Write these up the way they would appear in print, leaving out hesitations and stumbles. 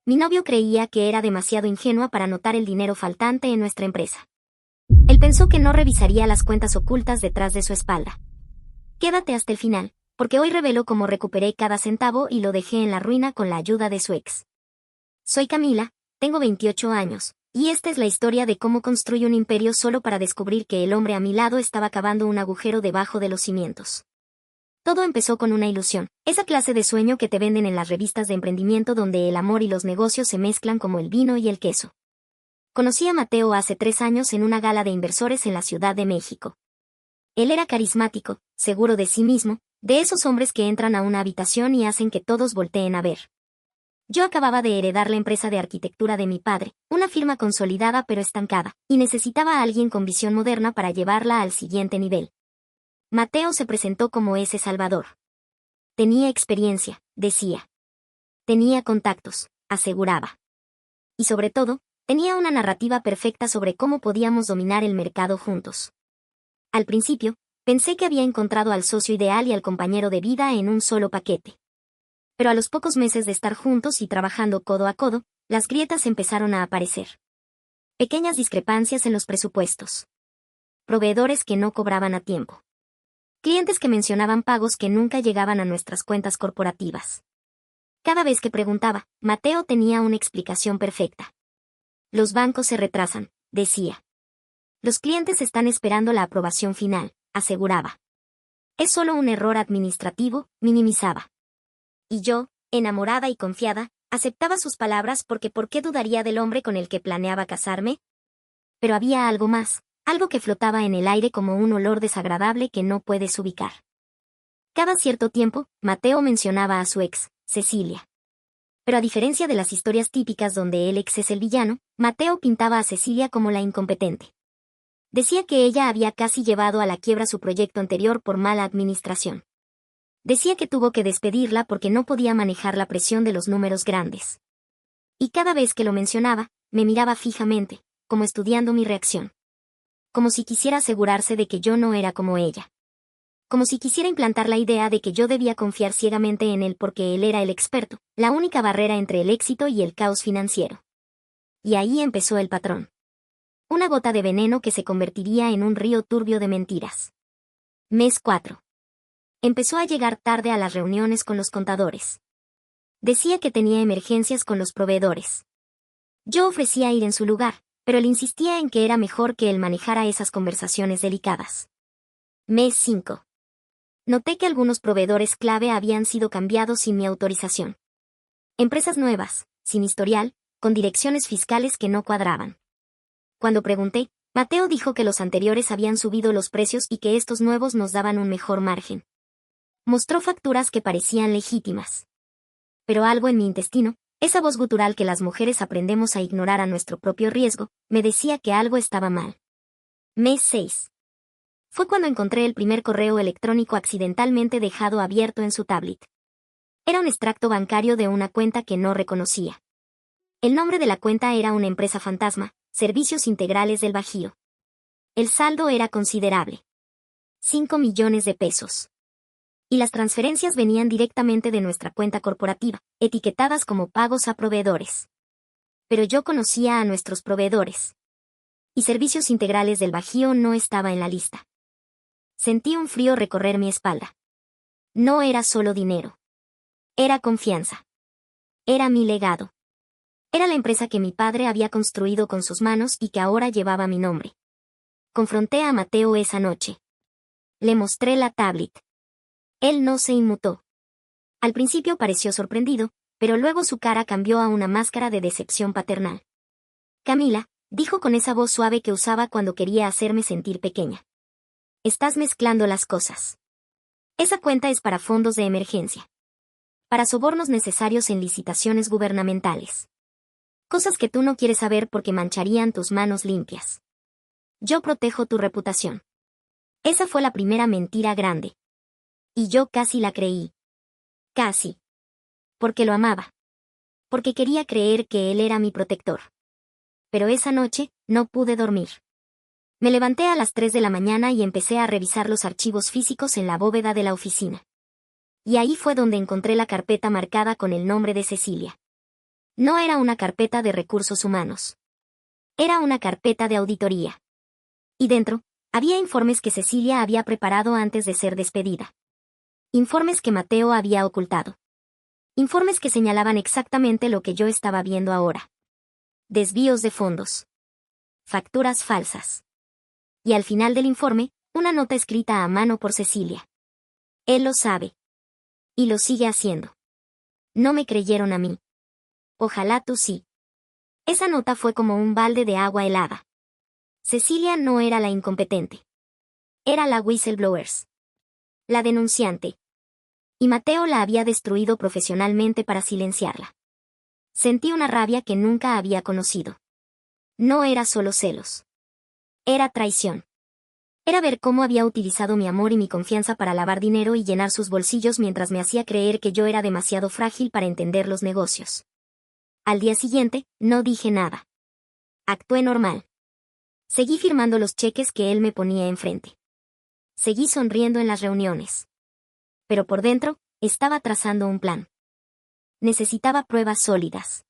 Mi novio creía que era demasiado ingenua para notar el dinero faltante en nuestra empresa. Él pensó que no revisaría las cuentas ocultas detrás de su espalda. Quédate hasta el final, porque hoy revelo cómo recuperé cada centavo y lo dejé en la ruina con la ayuda de su ex. Soy Camila, tengo 28 años, y esta es la historia de cómo construí un imperio solo para descubrir que el hombre a mi lado estaba cavando un agujero debajo de los cimientos. Todo empezó con una ilusión, esa clase de sueño que te venden en las revistas de emprendimiento donde el amor y los negocios se mezclan como el vino y el queso. Conocí a Mateo hace 3 años en una gala de inversores en la Ciudad de México. Él era carismático, seguro de sí mismo, de esos hombres que entran a una habitación y hacen que todos volteen a ver. Yo acababa de heredar la empresa de arquitectura de mi padre, una firma consolidada pero estancada, y necesitaba a alguien con visión moderna para llevarla al siguiente nivel. Mateo se presentó como ese salvador. Tenía experiencia, decía. Tenía contactos, aseguraba. Y sobre todo, tenía una narrativa perfecta sobre cómo podíamos dominar el mercado juntos. Al principio, pensé que había encontrado al socio ideal y al compañero de vida en un solo paquete. Pero a los pocos meses de estar juntos y trabajando codo a codo, las grietas empezaron a aparecer. Pequeñas discrepancias en los presupuestos. Proveedores que no cobraban a tiempo. Clientes que mencionaban pagos que nunca llegaban a nuestras cuentas corporativas. Cada vez que preguntaba, Mateo tenía una explicación perfecta. Los bancos se retrasan, decía. Los clientes están esperando la aprobación final, aseguraba. Es solo un error administrativo, minimizaba. Y yo, enamorada y confiada, aceptaba sus palabras porque ¿por qué dudaría del hombre con el que planeaba casarme? Pero había algo más, algo que flotaba en el aire como un olor desagradable que no puedes ubicar. Cada cierto tiempo, Mateo mencionaba a su ex, Cecilia. Pero a diferencia de las historias típicas donde el ex es el villano, Mateo pintaba a Cecilia como la incompetente. Decía que ella había casi llevado a la quiebra su proyecto anterior por mala administración. Decía que tuvo que despedirla porque no podía manejar la presión de los números grandes. Y cada vez que lo mencionaba, me miraba fijamente, como estudiando mi reacción. Como si quisiera asegurarse de que yo no era como ella. Como si quisiera implantar la idea de que yo debía confiar ciegamente en él porque él era el experto, la única barrera entre el éxito y el caos financiero. Y ahí empezó el patrón. Una gota de veneno que se convertiría en un río turbio de mentiras. Mes 4. Empezó a llegar tarde a las reuniones con los contadores. Decía que tenía emergencias con los proveedores. Yo ofrecía ir en su lugar, pero él insistía en que era mejor que él manejara esas conversaciones delicadas. Mes 5. Noté que algunos proveedores clave habían sido cambiados sin mi autorización. Empresas nuevas, sin historial, con direcciones fiscales que no cuadraban. Cuando pregunté, Mateo dijo que los anteriores habían subido los precios y que estos nuevos nos daban un mejor margen. Mostró facturas que parecían legítimas. Pero algo en mi intestino, esa voz gutural que las mujeres aprendemos a ignorar a nuestro propio riesgo, me decía que algo estaba mal. Mes 6. Fue cuando encontré el primer correo electrónico accidentalmente dejado abierto en su tablet. Era un extracto bancario de una cuenta que no reconocía. El nombre de la cuenta era una empresa fantasma, Servicios Integrales del Bajío. El saldo era considerable. 5 millones de pesos. Y las transferencias venían directamente de nuestra cuenta corporativa, etiquetadas como pagos a proveedores. Pero yo conocía a nuestros proveedores. Y Servicios Integrales del Bajío no estaba en la lista. Sentí un frío recorrer mi espalda. No era solo dinero. Era confianza. Era mi legado. Era la empresa que mi padre había construido con sus manos y que ahora llevaba mi nombre. Confronté a Mateo esa noche. Le mostré la tablet. Él no se inmutó. Al principio pareció sorprendido, pero luego su cara cambió a una máscara de decepción paternal. Camila, dijo con esa voz suave que usaba cuando quería hacerme sentir pequeña. Estás mezclando las cosas. Esa cuenta es para fondos de emergencia. Para sobornos necesarios en licitaciones gubernamentales. Cosas que tú no quieres saber porque mancharían tus manos limpias. Yo protejo tu reputación. Esa fue la primera mentira grande. Y yo casi la creí. Casi. Porque lo amaba. Porque quería creer que él era mi protector. Pero esa noche, no pude dormir. Me levanté a las 3 de la mañana y empecé a revisar los archivos físicos en la bóveda de la oficina. Y ahí fue donde encontré la carpeta marcada con el nombre de Cecilia. No era una carpeta de recursos humanos. Era una carpeta de auditoría. Y dentro, había informes que Cecilia había preparado antes de ser despedida. Informes que Mateo había ocultado. Informes que señalaban exactamente lo que yo estaba viendo ahora. Desvíos de fondos. Facturas falsas. Y al final del informe, una nota escrita a mano por Cecilia. Él lo sabe. Y lo sigue haciendo. No me creyeron a mí. Ojalá tú sí. Esa nota fue como un balde de agua helada. Cecilia no era la incompetente. Era la whistleblowers. La denunciante. Y Mateo la había destruido profesionalmente para silenciarla. Sentí una rabia que nunca había conocido. No era solo celos. Era traición. Era ver cómo había utilizado mi amor y mi confianza para lavar dinero y llenar sus bolsillos mientras me hacía creer que yo era demasiado frágil para entender los negocios. Al día siguiente, no dije nada. Actué normal. Seguí firmando los cheques que él me ponía enfrente. Seguí sonriendo en las reuniones. Pero por dentro, estaba trazando un plan. Necesitaba pruebas sólidas.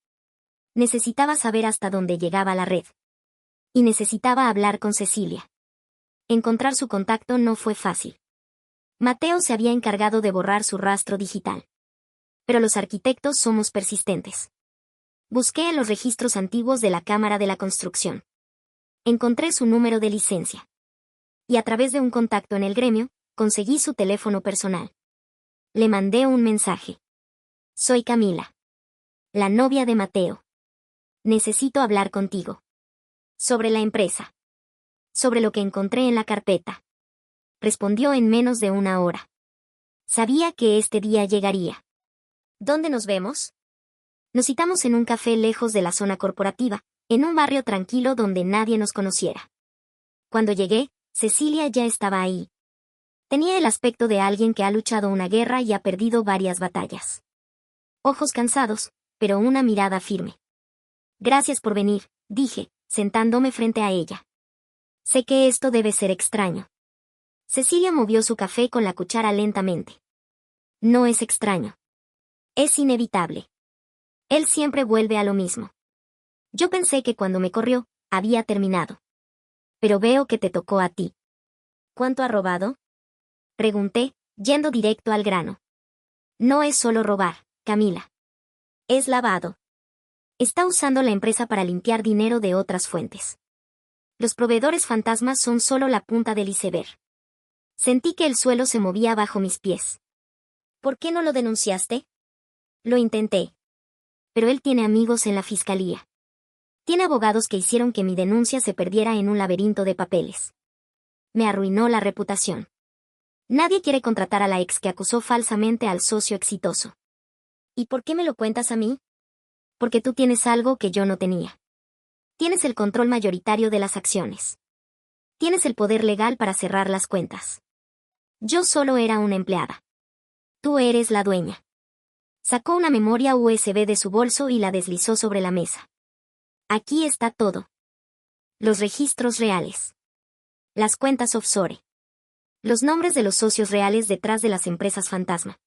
Necesitaba saber hasta dónde llegaba la red. Y necesitaba hablar con Cecilia. Encontrar su contacto no fue fácil. Mateo se había encargado de borrar su rastro digital. Pero los arquitectos somos persistentes. Busqué en los registros antiguos de la Cámara de la Construcción. Encontré su número de licencia. Y a través de un contacto en el gremio, conseguí su teléfono personal. Le mandé un mensaje. Soy Camila. La novia de Mateo. Necesito hablar contigo. Sobre la empresa. Sobre lo que encontré en la carpeta. Respondió en menos de una hora. Sabía que este día llegaría. ¿Dónde nos vemos? Nos citamos en un café lejos de la zona corporativa, en un barrio tranquilo donde nadie nos conociera. Cuando llegué, Cecilia ya estaba ahí. Tenía el aspecto de alguien que ha luchado una guerra y ha perdido varias batallas. Ojos cansados, pero una mirada firme. Gracias por venir, dije, sentándome frente a ella. Sé que esto debe ser extraño. Cecilia movió su café con la cuchara lentamente. No es extraño. Es inevitable. Él siempre vuelve a lo mismo. Yo pensé que cuando me corrió, había terminado. Pero veo que te tocó a ti. ¿Cuánto ha robado? Pregunté, yendo directo al grano. No es solo robar, Camila. Es lavado. Está usando la empresa para limpiar dinero de otras fuentes. Los proveedores fantasmas son solo la punta del iceberg. Sentí que el suelo se movía bajo mis pies. ¿Por qué no lo denunciaste? Lo intenté. Pero él tiene amigos en la fiscalía. Tiene abogados que hicieron que mi denuncia se perdiera en un laberinto de papeles. Me arruinó la reputación. Nadie quiere contratar a la ex que acusó falsamente al socio exitoso. ¿Y por qué me lo cuentas a mí? Porque tú tienes algo que yo no tenía. Tienes el control mayoritario de las acciones. Tienes el poder legal para cerrar las cuentas. Yo solo era una empleada. Tú eres la dueña. Sacó una memoria USB de su bolso y la deslizó sobre la mesa. Aquí está todo. Los registros reales. Las cuentas offshore. Los nombres de los socios reales detrás de las empresas fantasma.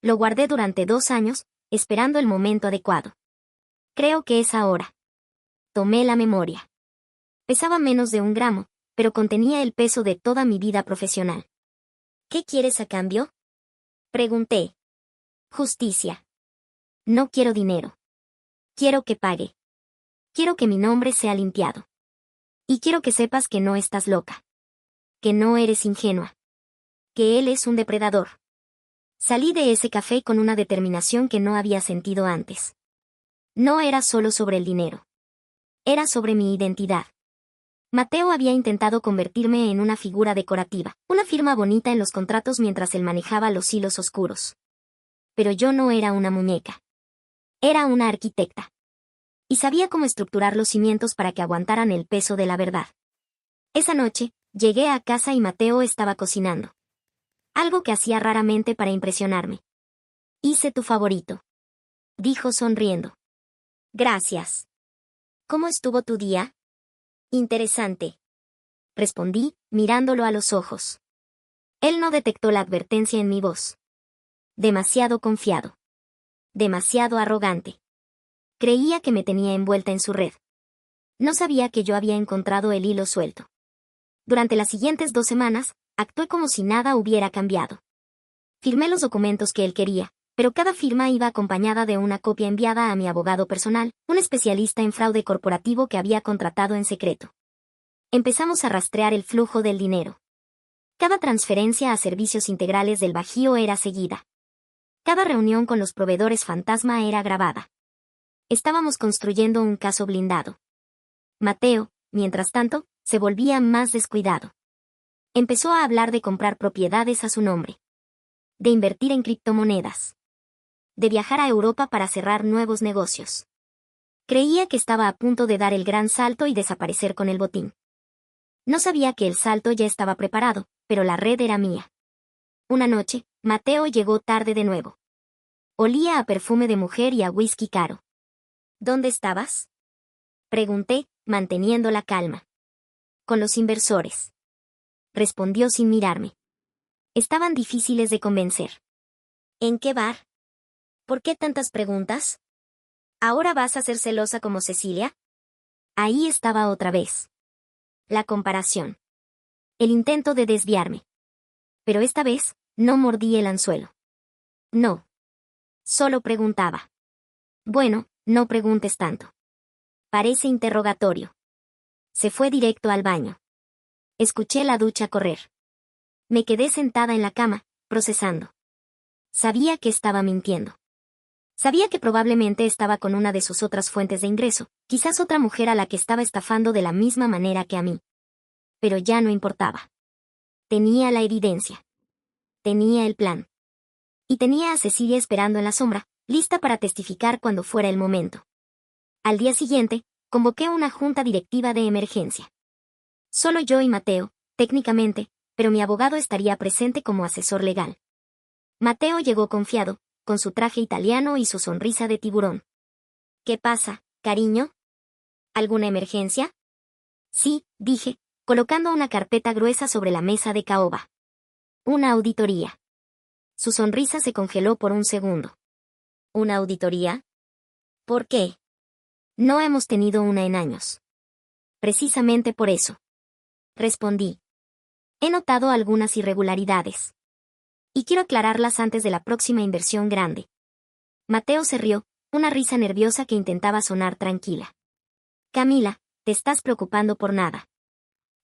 Lo guardé durante 2 años, esperando el momento adecuado. Creo que es ahora. Tomé la memoria. Pesaba menos de 1 gramo, pero contenía el peso de toda mi vida profesional. ¿Qué quieres a cambio? Pregunté. Justicia. No quiero dinero. Quiero que pague. Quiero que mi nombre sea limpiado. Y quiero que sepas que no estás loca. Que no eres ingenua. Que él es un depredador. Salí de ese café con una determinación que no había sentido antes. No era solo sobre el dinero. Era sobre mi identidad. Mateo había intentado convertirme en una figura decorativa, una firma bonita en los contratos mientras él manejaba los hilos oscuros. Pero yo no era una muñeca. Era una arquitecta. Y sabía cómo estructurar los cimientos para que aguantaran el peso de la verdad. Esa noche, llegué a casa y Mateo estaba cocinando. Algo que hacía raramente para impresionarme. Hice tu favorito. Dijo sonriendo. Gracias. ¿Cómo estuvo tu día? Interesante. Respondí, mirándolo a los ojos. Él no detectó la advertencia en mi voz. Demasiado confiado. Demasiado arrogante. Creía que me tenía envuelta en su red. No sabía que yo había encontrado el hilo suelto. Durante las siguientes 2 semanas, actué como si nada hubiera cambiado. Firmé los documentos que él quería, pero cada firma iba acompañada de una copia enviada a mi abogado personal, un especialista en fraude corporativo que había contratado en secreto. Empezamos a rastrear el flujo del dinero. Cada transferencia a servicios integrales del Bajío era seguida. Cada reunión con los proveedores fantasma era grabada. Estábamos construyendo un caso blindado. Mateo, mientras tanto, se volvía más descuidado. Empezó a hablar de comprar propiedades a su nombre. De invertir en criptomonedas. De viajar a Europa para cerrar nuevos negocios. Creía que estaba a punto de dar el gran salto y desaparecer con el botín. No sabía que el salto ya estaba preparado, pero la red era mía. Una noche, Mateo llegó tarde de nuevo. Olía a perfume de mujer y a whisky caro. ¿Dónde estabas?, pregunté, manteniendo la calma. Con los inversores. Respondió sin mirarme. Estaban difíciles de convencer. ¿En qué bar? ¿Por qué tantas preguntas? ¿Ahora vas a ser celosa como Cecilia? Ahí estaba otra vez. La comparación. El intento de desviarme. Pero esta vez, no mordí el anzuelo. No. Solo preguntaba. Bueno, no preguntes tanto. Parece interrogatorio. Se fue directo al baño. Escuché la ducha correr. Me quedé sentada en la cama, procesando. Sabía que estaba mintiendo. Sabía que probablemente estaba con una de sus otras fuentes de ingreso, quizás otra mujer a la que estaba estafando de la misma manera que a mí. Pero ya no importaba. Tenía la evidencia. Tenía el plan. Y tenía a Cecilia esperando en la sombra, lista para testificar cuando fuera el momento. Al día siguiente, convoqué una junta directiva de emergencia. Solo yo y Mateo, técnicamente, pero mi abogado estaría presente como asesor legal. Mateo llegó confiado, con su traje italiano y su sonrisa de tiburón. ¿Qué pasa, cariño? ¿Alguna emergencia? Sí, dije, colocando una carpeta gruesa sobre la mesa de caoba. Una auditoría. Su sonrisa se congeló por un segundo. ¿Una auditoría? ¿Por qué? No hemos tenido una en años. Precisamente por eso. Respondí. He notado algunas irregularidades. Y quiero aclararlas antes de la próxima inversión grande. Mateo se rió, una risa nerviosa que intentaba sonar tranquila. Camila, te estás preocupando por nada.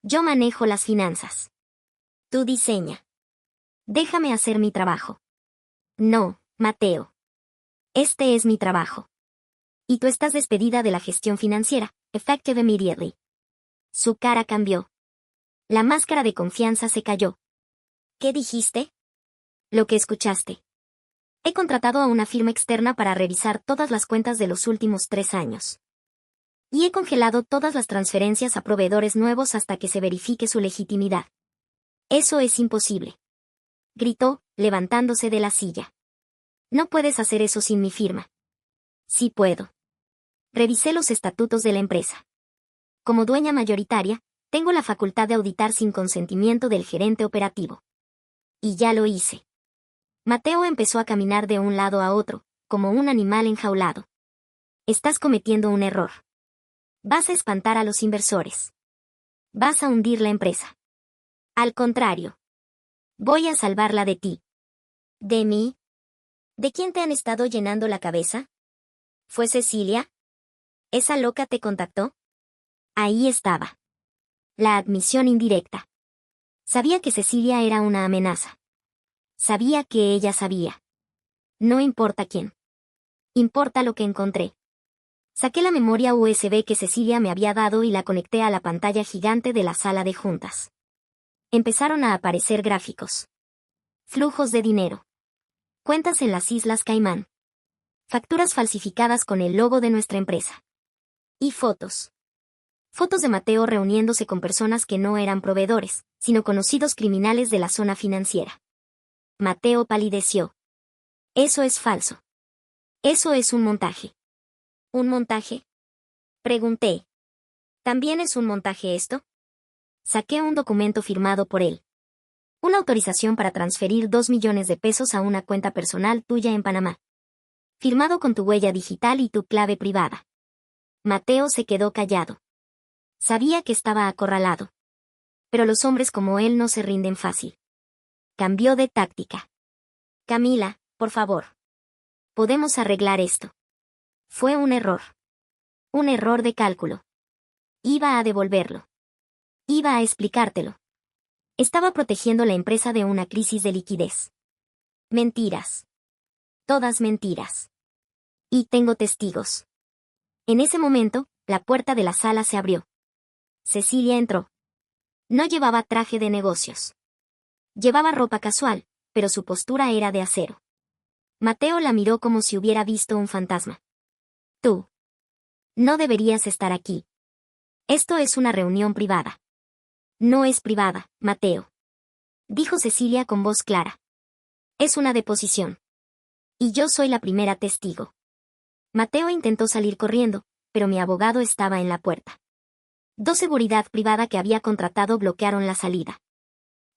Yo manejo las finanzas. Tú diseña. Déjame hacer mi trabajo. No, Mateo. Este es mi trabajo. Y tú estás despedida de la gestión financiera, effective immediately. Su cara cambió. La máscara de confianza se cayó. ¿Qué dijiste? Lo que escuchaste. He contratado a una firma externa para revisar todas las cuentas de los últimos 3 años. Y he congelado todas las transferencias a proveedores nuevos hasta que se verifique su legitimidad. Eso es imposible. Gritó, levantándose de la silla. No puedes hacer eso sin mi firma. Sí puedo. Revisé los estatutos de la empresa. Como dueña mayoritaria, tengo la facultad de auditar sin consentimiento del gerente operativo. Y ya lo hice. Mateo empezó a caminar de un lado a otro, como un animal enjaulado. Estás cometiendo un error. Vas a espantar a los inversores. Vas a hundir la empresa. Al contrario. Voy a salvarla de ti. ¿De mí? ¿De quién te han estado llenando la cabeza? ¿Fue Cecilia? ¿Esa loca te contactó? Ahí estaba. La admisión indirecta. Sabía que Cecilia era una amenaza. Sabía que ella sabía. No importa quién. Importa lo que encontré. Saqué la memoria USB que Cecilia me había dado y la conecté a la pantalla gigante de la sala de juntas. Empezaron a aparecer gráficos. Flujos de dinero. Cuentas en las Islas Caimán. Facturas falsificadas con el logo de nuestra empresa. Y fotos. Fotos de Mateo reuniéndose con personas que no eran proveedores, sino conocidos criminales de la zona financiera. Mateo palideció. Eso es falso. Eso es un montaje. ¿Un montaje? Pregunté. ¿También es un montaje esto? Saqué un documento firmado por él. Una autorización para transferir 2 millones de pesos a una cuenta personal tuya en Panamá. firmado con tu huella digital y tu clave privada. Mateo se quedó callado. Sabía que estaba acorralado. Pero los hombres como él no se rinden fácil. Cambió de táctica. Camila, por favor. Podemos arreglar esto. Fue un error. Un error de cálculo. Iba a devolverlo. Iba a explicártelo. Estaba protegiendo la empresa de una crisis de liquidez. Mentiras. Todas mentiras. Y tengo testigos. En ese momento, la puerta de la sala se abrió. Cecilia entró. No llevaba traje de negocios. Llevaba ropa casual, pero su postura era de acero. Mateo la miró como si hubiera visto un fantasma. Tú. No deberías estar aquí. Esto es una reunión privada. No es privada, Mateo. Dijo Cecilia con voz clara. Es una deposición. Y yo soy la primera testigo. Mateo intentó salir corriendo, pero mi abogado estaba en la puerta. 2 seguridad privada que había contratado bloquearon la salida.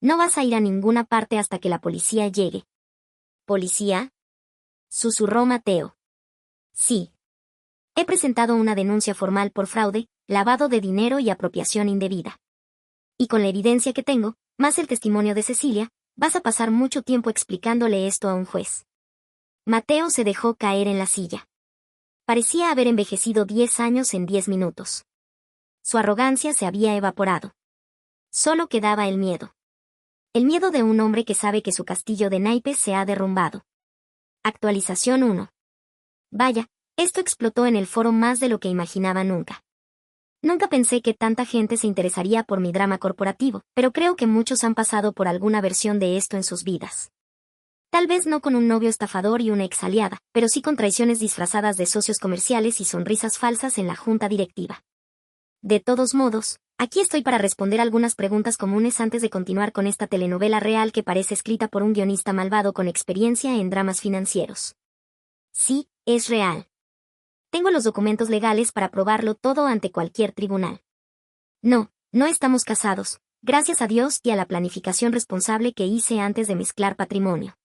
No vas a ir a ninguna parte hasta que la policía llegue. ¿Policía? Susurró Mateo. Sí. He presentado una denuncia formal por fraude, lavado de dinero y apropiación indebida. Y con la evidencia que tengo, más el testimonio de Cecilia, vas a pasar mucho tiempo explicándole esto a un juez. Mateo se dejó caer en la silla. Parecía haber envejecido 10 años en 10 minutos. Su arrogancia se había evaporado. Solo quedaba el miedo. El miedo de un hombre que sabe que su castillo de naipes se ha derrumbado. Actualización 1. Vaya, esto explotó en el foro más de lo que imaginaba nunca. Nunca pensé que tanta gente se interesaría por mi drama corporativo, pero creo que muchos han pasado por alguna versión de esto en sus vidas. Tal vez no con un novio estafador y una ex aliada, pero sí con traiciones disfrazadas de socios comerciales y sonrisas falsas en la junta directiva. De todos modos, aquí estoy para responder algunas preguntas comunes antes de continuar con esta telenovela real que parece escrita por un guionista malvado con experiencia en dramas financieros. Sí, es real. Tengo los documentos legales para probarlo todo ante cualquier tribunal. No, no estamos casados, gracias a Dios y a la planificación responsable que hice antes de mezclar patrimonio.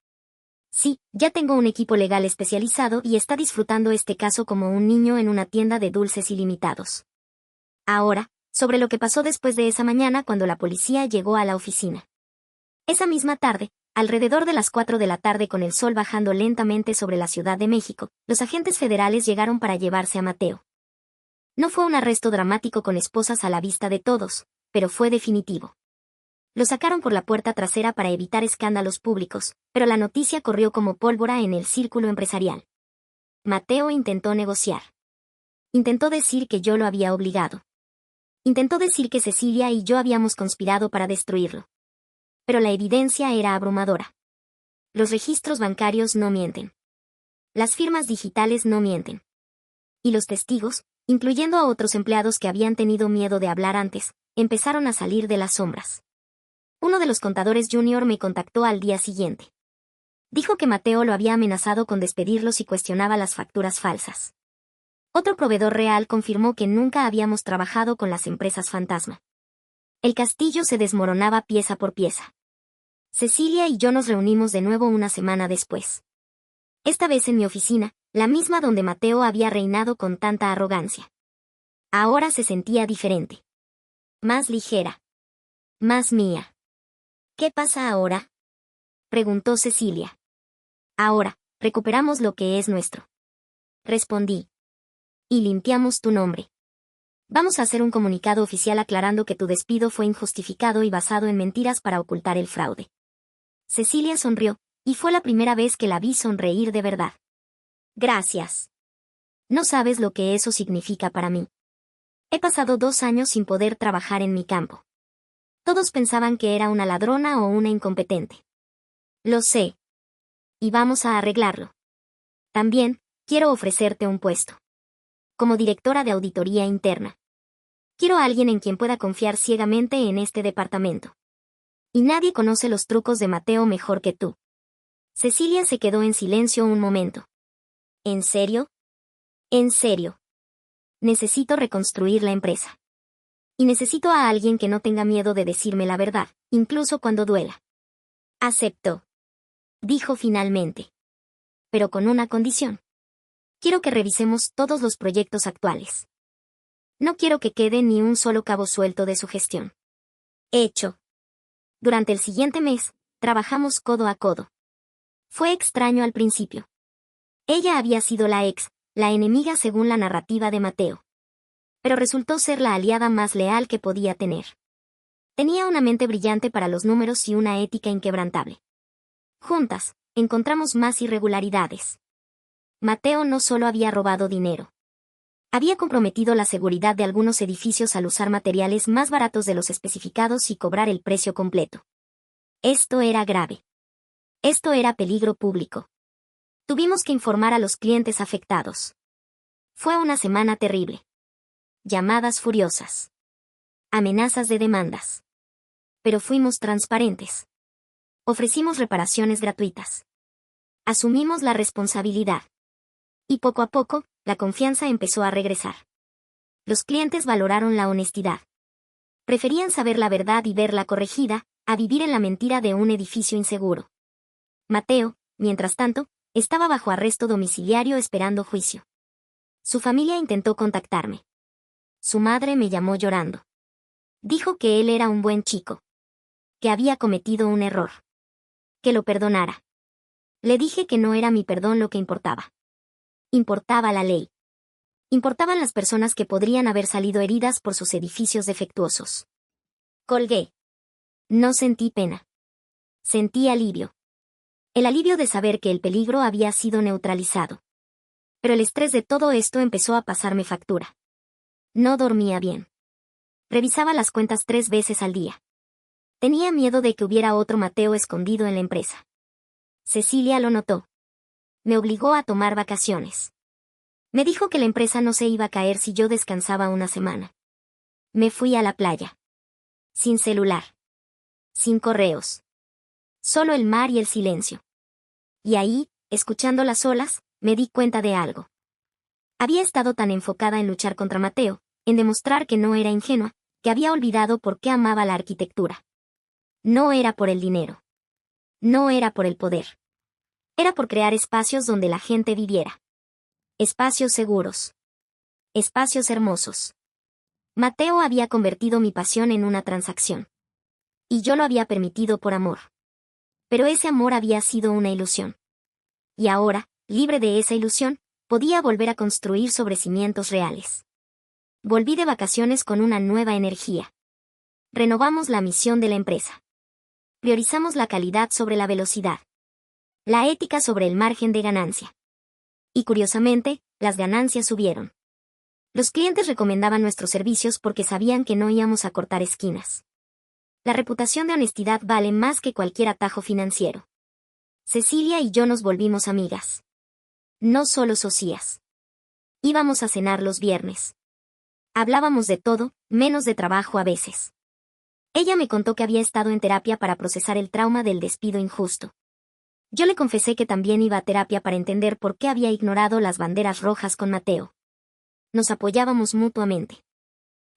Sí, ya tengo un equipo legal especializado y está disfrutando este caso como un niño en una tienda de dulces ilimitados. Ahora, sobre lo que pasó después de esa mañana cuando la policía llegó a la oficina. Esa misma tarde, alrededor de las 4 de la tarde con el sol bajando lentamente sobre la Ciudad de México, los agentes federales llegaron para llevarse a Mateo. No fue un arresto dramático con esposas a la vista de todos, pero fue definitivo. Lo sacaron por la puerta trasera para evitar escándalos públicos, pero la noticia corrió como pólvora en el círculo empresarial. Mateo intentó negociar. Intentó decir que yo lo había obligado. Intentó decir que Cecilia y yo habíamos conspirado para destruirlo. Pero la evidencia era abrumadora. Los registros bancarios no mienten. Las firmas digitales no mienten. Y los testigos, incluyendo a otros empleados que habían tenido miedo de hablar antes, empezaron a salir de las sombras. Uno de los contadores junior me contactó al día siguiente. Dijo que Mateo lo había amenazado con despedirlo si cuestionaba las facturas falsas. Otro proveedor real confirmó que nunca habíamos trabajado con las empresas fantasma. El castillo se desmoronaba pieza por pieza. Cecilia y yo nos reunimos de nuevo una semana después. Esta vez en mi oficina, la misma donde Mateo había reinado con tanta arrogancia. Ahora se sentía diferente. Más ligera. Más mía. ¿Qué pasa ahora?, preguntó Cecilia. Ahora, recuperamos lo que es nuestro. Respondí. Y limpiamos tu nombre. Vamos a hacer un comunicado oficial aclarando que tu despido fue injustificado y basado en mentiras para ocultar el fraude. Cecilia sonrió, y fue la primera vez que la vi sonreír de verdad. Gracias. No sabes lo que eso significa para mí. He pasado 2 años sin poder trabajar en mi campo. Todos pensaban que era una ladrona o una incompetente. Lo sé. Y vamos a arreglarlo. También, quiero ofrecerte un puesto. Como directora de auditoría interna. Quiero a alguien en quien pueda confiar ciegamente en este departamento. Y nadie conoce los trucos de Mateo mejor que tú. Cecilia se quedó en silencio un momento. ¿En serio? En serio. Necesito reconstruir la empresa. Y necesito a alguien que no tenga miedo de decirme la verdad, incluso cuando duela. Acepto. Dijo finalmente. Pero con una condición. Quiero que revisemos todos los proyectos actuales. No quiero que quede ni un solo cabo suelto de su gestión. Hecho. Durante el siguiente mes, trabajamos codo a codo. Fue extraño al principio. Ella había sido la enemiga según la narrativa de Mateo. Pero resultó ser la aliada más leal que podía tener. Tenía una mente brillante para los números y una ética inquebrantable. Juntas, encontramos más irregularidades. Mateo no solo había robado dinero. Había comprometido la seguridad de algunos edificios al usar materiales más baratos de los especificados y cobrar el precio completo. Esto era grave. Esto era peligro público. Tuvimos que informar a los clientes afectados. Fue una semana terrible. Llamadas furiosas. Amenazas de demandas. Pero fuimos transparentes. Ofrecimos reparaciones gratuitas. Asumimos la responsabilidad. Y poco a poco, la confianza empezó a regresar. Los clientes valoraron la honestidad. Preferían saber la verdad y verla corregida, a vivir en la mentira de un edificio inseguro. Mateo, mientras tanto, estaba bajo arresto domiciliario esperando juicio. Su familia intentó contactarme. Su madre me llamó llorando. Dijo que él era un buen chico. Que había cometido un error. Que lo perdonara. Le dije que no era mi perdón lo que importaba. Importaba la ley. Importaban las personas que podrían haber salido heridas por sus edificios defectuosos. Colgué. No sentí pena. Sentí alivio. El alivio de saber que el peligro había sido neutralizado. Pero el estrés de todo esto empezó a pasarme factura. No dormía bien. Revisaba las cuentas 3 veces al día. Tenía miedo de que hubiera otro Mateo escondido en la empresa. Cecilia lo notó. Me obligó a tomar vacaciones. Me dijo que la empresa no se iba a caer si yo descansaba una semana. Me fui a la playa. Sin celular. Sin correos. Solo el mar y el silencio. Y ahí, escuchando las olas, me di cuenta de algo. Había estado tan enfocada en luchar contra Mateo, en demostrar que no era ingenua, que había olvidado por qué amaba la arquitectura. No era por el dinero. No era por el poder. Era por crear espacios donde la gente viviera. Espacios seguros. Espacios hermosos. Mateo había convertido mi pasión en una transacción. Y yo lo había permitido por amor. Pero ese amor había sido una ilusión. Y ahora, libre de esa ilusión, podía volver a construir sobre cimientos reales. Volví de vacaciones con una nueva energía. Renovamos la misión de la empresa. Priorizamos la calidad sobre la velocidad. La ética sobre el margen de ganancia. Y curiosamente, las ganancias subieron. Los clientes recomendaban nuestros servicios porque sabían que no íbamos a cortar esquinas. La reputación de honestidad vale más que cualquier atajo financiero. Cecilia y yo nos volvimos amigas. No solo socias. Íbamos a cenar los viernes. Hablábamos de todo, menos de trabajo a veces. Ella me contó que había estado en terapia para procesar el trauma del despido injusto. Yo le confesé que también iba a terapia para entender por qué había ignorado las banderas rojas con Mateo. Nos apoyábamos mutuamente.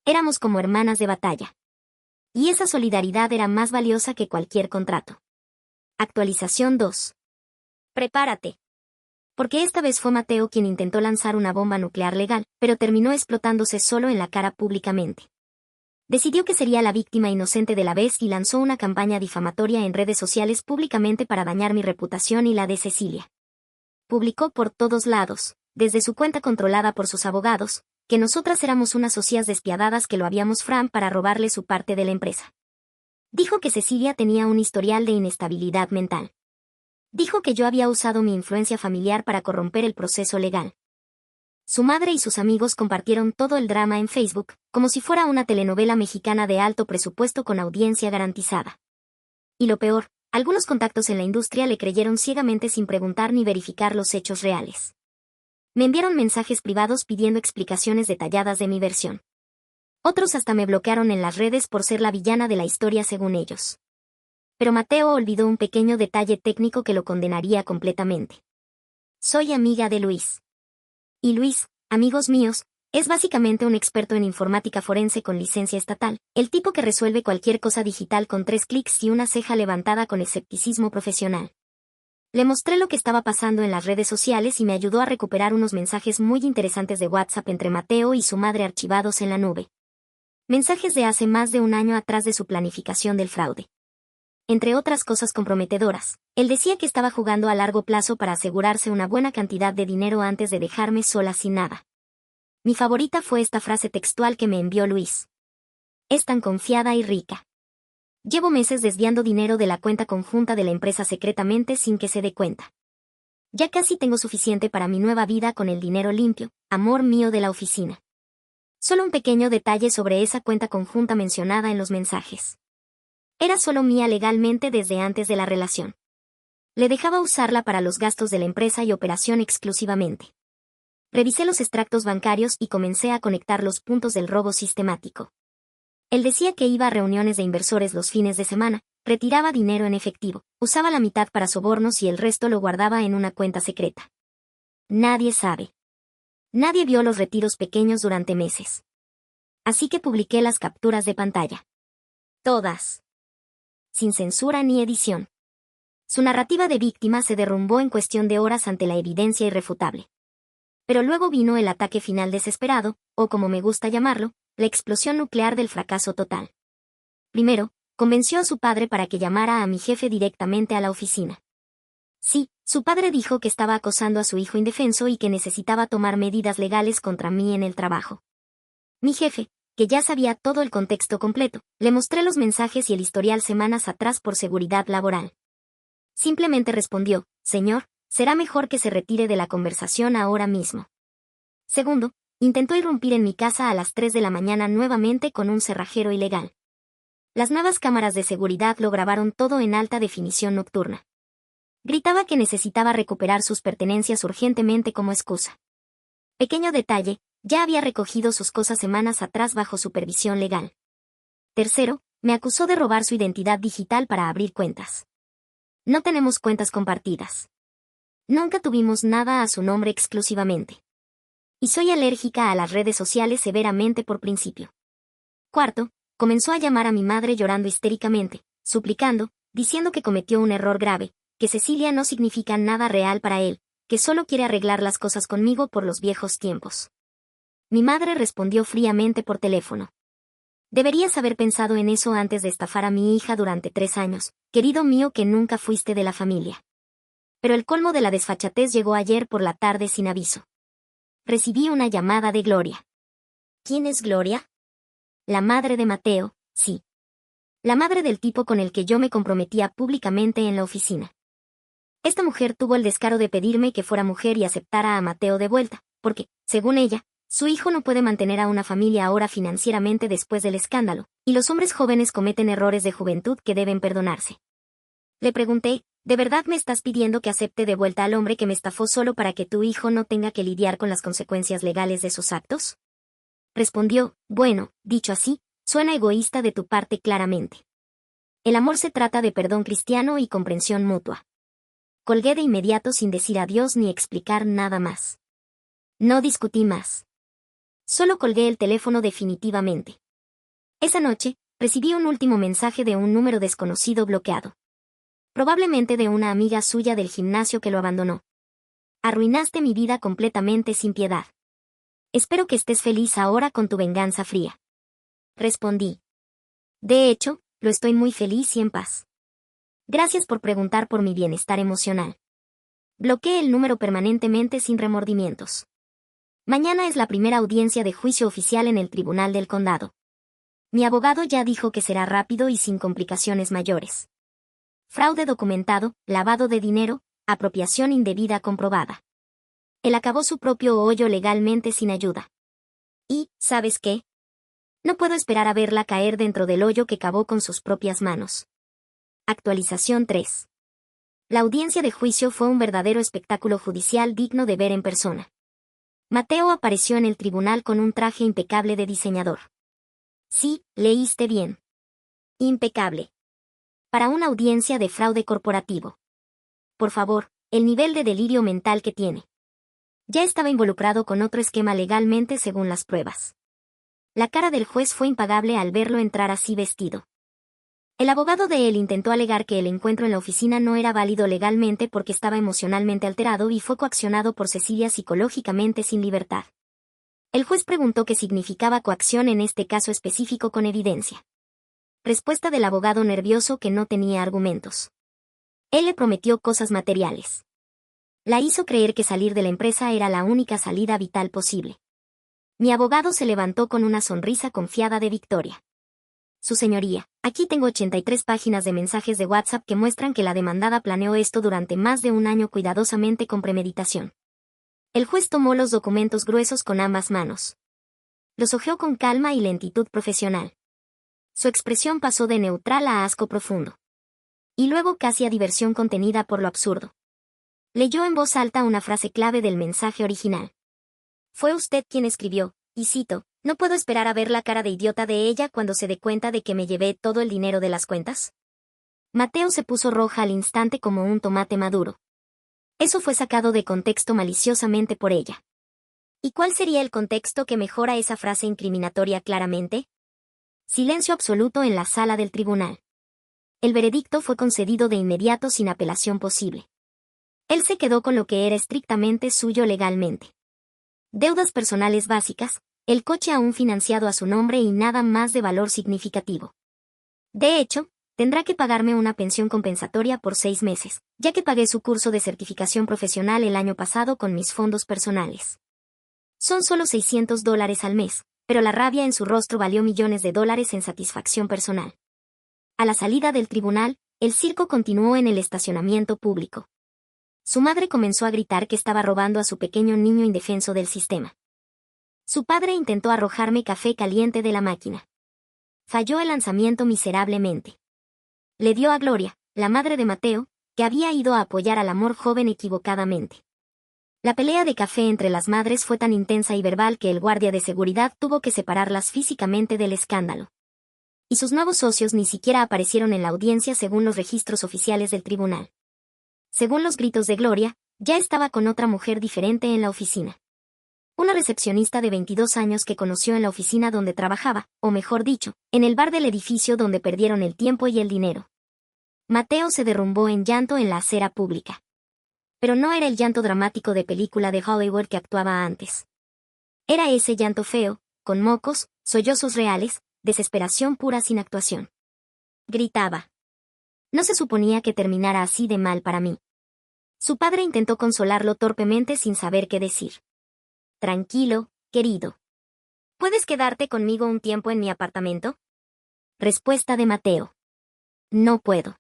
Éramos como hermanas de batalla. Y esa solidaridad era más valiosa que cualquier contrato. Actualización 2. Prepárate. Porque esta vez fue Mateo quien intentó lanzar una bomba nuclear legal, pero terminó explotándose solo en la cara públicamente. Decidió que sería la víctima inocente de la vez y lanzó una campaña difamatoria en redes sociales públicamente para dañar mi reputación y la de Cecilia. Publicó por todos lados, desde su cuenta controlada por sus abogados, que nosotras éramos unas socias despiadadas que lo habíamos fran para robarle su parte de la empresa. Dijo que Cecilia tenía un historial de inestabilidad mental. Dijo que yo había usado mi influencia familiar para corromper el proceso legal. Su madre y sus amigos compartieron todo el drama en Facebook, como si fuera una telenovela mexicana de alto presupuesto con audiencia garantizada. Y lo peor, algunos contactos en la industria le creyeron ciegamente sin preguntar ni verificar los hechos reales. Me enviaron mensajes privados pidiendo explicaciones detalladas de mi versión. Otros hasta me bloquearon en las redes por ser la villana de la historia según ellos. Pero Mateo olvidó un pequeño detalle técnico que lo condenaría completamente. Soy amiga de Luis. Y Luis, amigos míos, es básicamente un experto en informática forense con licencia estatal, el tipo que resuelve cualquier cosa digital con 3 clics y una ceja levantada con escepticismo profesional. Le mostré lo que estaba pasando en las redes sociales y me ayudó a recuperar unos mensajes muy interesantes de WhatsApp entre Mateo y su madre archivados en la nube. Mensajes de hace más de un año atrás de su planificación del fraude. Entre otras cosas comprometedoras, él decía que estaba jugando a largo plazo para asegurarse una buena cantidad de dinero antes de dejarme sola sin nada. Mi favorita fue esta frase textual que me envió Luis. Es tan confiada y rica. Llevo meses desviando dinero de la cuenta conjunta de la empresa secretamente sin que se dé cuenta. Ya casi tengo suficiente para mi nueva vida con el dinero limpio, amor mío de la oficina. Solo un pequeño detalle sobre esa cuenta conjunta mencionada en los mensajes. Era solo mía legalmente desde antes de la relación. Le dejaba usarla para los gastos de la empresa y operación exclusivamente. Revisé los extractos bancarios y comencé a conectar los puntos del robo sistemático. Él decía que iba a reuniones de inversores los fines de semana, retiraba dinero en efectivo, usaba la mitad para sobornos y el resto lo guardaba en una cuenta secreta. Nadie sabe. Nadie vio los retiros pequeños durante meses. Así que publiqué las capturas de pantalla. Todas. Sin censura ni edición. Su narrativa de víctima se derrumbó en cuestión de horas ante la evidencia irrefutable. Pero luego vino el ataque final desesperado, o como me gusta llamarlo, la explosión nuclear del fracaso total. Primero, convenció a su padre para que llamara a mi jefe directamente a la oficina. Sí, su padre dijo que estaba acosando a su hijo indefenso y que necesitaba tomar medidas legales contra mí en el trabajo. Mi jefe, que ya sabía todo el contexto completo, le mostré los mensajes y el historial semanas atrás por seguridad laboral. Simplemente respondió, señor, será mejor que se retire de la conversación ahora mismo. Segundo, intentó irrumpir en mi casa a las 3 de la mañana nuevamente con un cerrajero ilegal. Las nuevas cámaras de seguridad lo grabaron todo en alta definición nocturna. Gritaba que necesitaba recuperar sus pertenencias urgentemente como excusa. Pequeño detalle, ya había recogido sus cosas semanas atrás bajo supervisión legal. Tercero, me acusó de robar su identidad digital para abrir cuentas. No tenemos cuentas compartidas. Nunca tuvimos nada a su nombre exclusivamente. Y soy alérgica a las redes sociales severamente por principio. Cuarto, comenzó a llamar a mi madre llorando histéricamente, suplicando, diciendo que cometió un error grave, que Cecilia no significa nada real para él, que solo quiere arreglar las cosas conmigo por los viejos tiempos. Mi madre respondió fríamente por teléfono. Deberías haber pensado en eso antes de estafar a mi hija durante 3 años, querido mío que nunca fuiste de la familia. Pero el colmo de la desfachatez llegó ayer por la tarde sin aviso. Recibí una llamada de Gloria. ¿Quién es Gloria? La madre de Mateo, sí. La madre del tipo con el que yo me comprometía públicamente en la oficina. Esta mujer tuvo el descaro de pedirme que fuera mujer y aceptara a Mateo de vuelta, porque, según ella, su hijo no puede mantener a una familia ahora financieramente después del escándalo, y los hombres jóvenes cometen errores de juventud que deben perdonarse. Le pregunté, ¿de verdad me estás pidiendo que acepte de vuelta al hombre que me estafó solo para que tu hijo no tenga que lidiar con las consecuencias legales de sus actos? Respondió, bueno, dicho así, suena egoísta de tu parte claramente. El amor se trata de perdón cristiano y comprensión mutua. Colgué de inmediato sin decir adiós ni explicar nada más. No discutí más. Solo colgué el teléfono definitivamente. Esa noche, recibí un último mensaje de un número desconocido bloqueado. Probablemente de una amiga suya del gimnasio que lo abandonó. Arruinaste mi vida completamente sin piedad. Espero que estés feliz ahora con tu venganza fría. Respondí. De hecho, lo estoy muy feliz y en paz. Gracias por preguntar por mi bienestar emocional. Bloqueé el número permanentemente sin remordimientos. Mañana es la primera audiencia de juicio oficial en el Tribunal del Condado. Mi abogado ya dijo que será rápido y sin complicaciones mayores. Fraude documentado, lavado de dinero, apropiación indebida comprobada. Él acabó su propio hoyo legalmente sin ayuda. Y, ¿sabes qué? No puedo esperar a verla caer dentro del hoyo que cavó con sus propias manos. Actualización 3. La audiencia de juicio fue un verdadero espectáculo judicial digno de ver en persona. Mateo apareció en el tribunal con un traje impecable de diseñador. Sí, leíste bien. Impecable. Para una audiencia de fraude corporativo. Por favor, el nivel de delirio mental que tiene. Ya estaba involucrado con otro esquema legalmente según las pruebas. La cara del juez fue impagable al verlo entrar así vestido. El abogado de él intentó alegar que el encuentro en la oficina no era válido legalmente porque estaba emocionalmente alterado y fue coaccionado por Cecilia psicológicamente sin libertad. El juez preguntó qué significaba coacción en este caso específico con evidencia. Respuesta del abogado nervioso que no tenía argumentos. Él le prometió cosas materiales. La hizo creer que salir de la empresa era la única salida vital posible. Mi abogado se levantó con una sonrisa confiada de victoria. Su señoría, aquí tengo 83 páginas de mensajes de WhatsApp que muestran que la demandada planeó esto durante más de un año cuidadosamente con premeditación. El juez tomó los documentos gruesos con ambas manos. Los hojeó con calma y lentitud profesional. Su expresión pasó de neutral a asco profundo. Y luego casi a diversión contenida por lo absurdo. Leyó en voz alta una frase clave del mensaje original. Fue usted quien escribió, y cito, ¿no puedo esperar a ver la cara de idiota de ella cuando se dé cuenta de que me llevé todo el dinero de las cuentas? Mateo se puso roja al instante como un tomate maduro. Eso fue sacado de contexto maliciosamente por ella. ¿Y cuál sería el contexto que mejora esa frase incriminatoria claramente? Silencio absoluto en la sala del tribunal. El veredicto fue concedido de inmediato sin apelación posible. Él se quedó con lo que era estrictamente suyo legalmente. Deudas personales básicas, el coche aún financiado a su nombre y nada más de valor significativo. De hecho, tendrá que pagarme una pensión compensatoria por 6 meses, ya que pagué su curso de certificación profesional el año pasado con mis fondos personales. Son solo $600 al mes, pero la rabia en su rostro valió millones de dólares en satisfacción personal. A la salida del tribunal, el circo continuó en el estacionamiento público. Su madre comenzó a gritar que estaba robando a su pequeño niño indefenso del sistema. Su padre intentó arrojarme café caliente de la máquina. Falló el lanzamiento miserablemente. Le dio a Gloria, la madre de Mateo, que había ido a apoyar al amor joven equivocadamente. La pelea de café entre las madres fue tan intensa y verbal que el guardia de seguridad tuvo que separarlas físicamente del escándalo. Y sus nuevos socios ni siquiera aparecieron en la audiencia según los registros oficiales del tribunal. Según los gritos de Gloria, ya estaba con otra mujer diferente en la oficina. Una recepcionista de 22 años que conoció en la oficina donde trabajaba, o mejor dicho, en el bar del edificio donde perdieron el tiempo y el dinero. Mateo se derrumbó en llanto en la acera pública. Pero no era el llanto dramático de película de Hollywood que actuaba antes. Era ese llanto feo, con mocos, sollozos reales, desesperación pura sin actuación. Gritaba. No se suponía que terminara así de mal para mí. Su padre intentó consolarlo torpemente sin saber qué decir. Tranquilo, querido. ¿Puedes quedarte conmigo un tiempo en mi apartamento? Respuesta de Mateo. No puedo.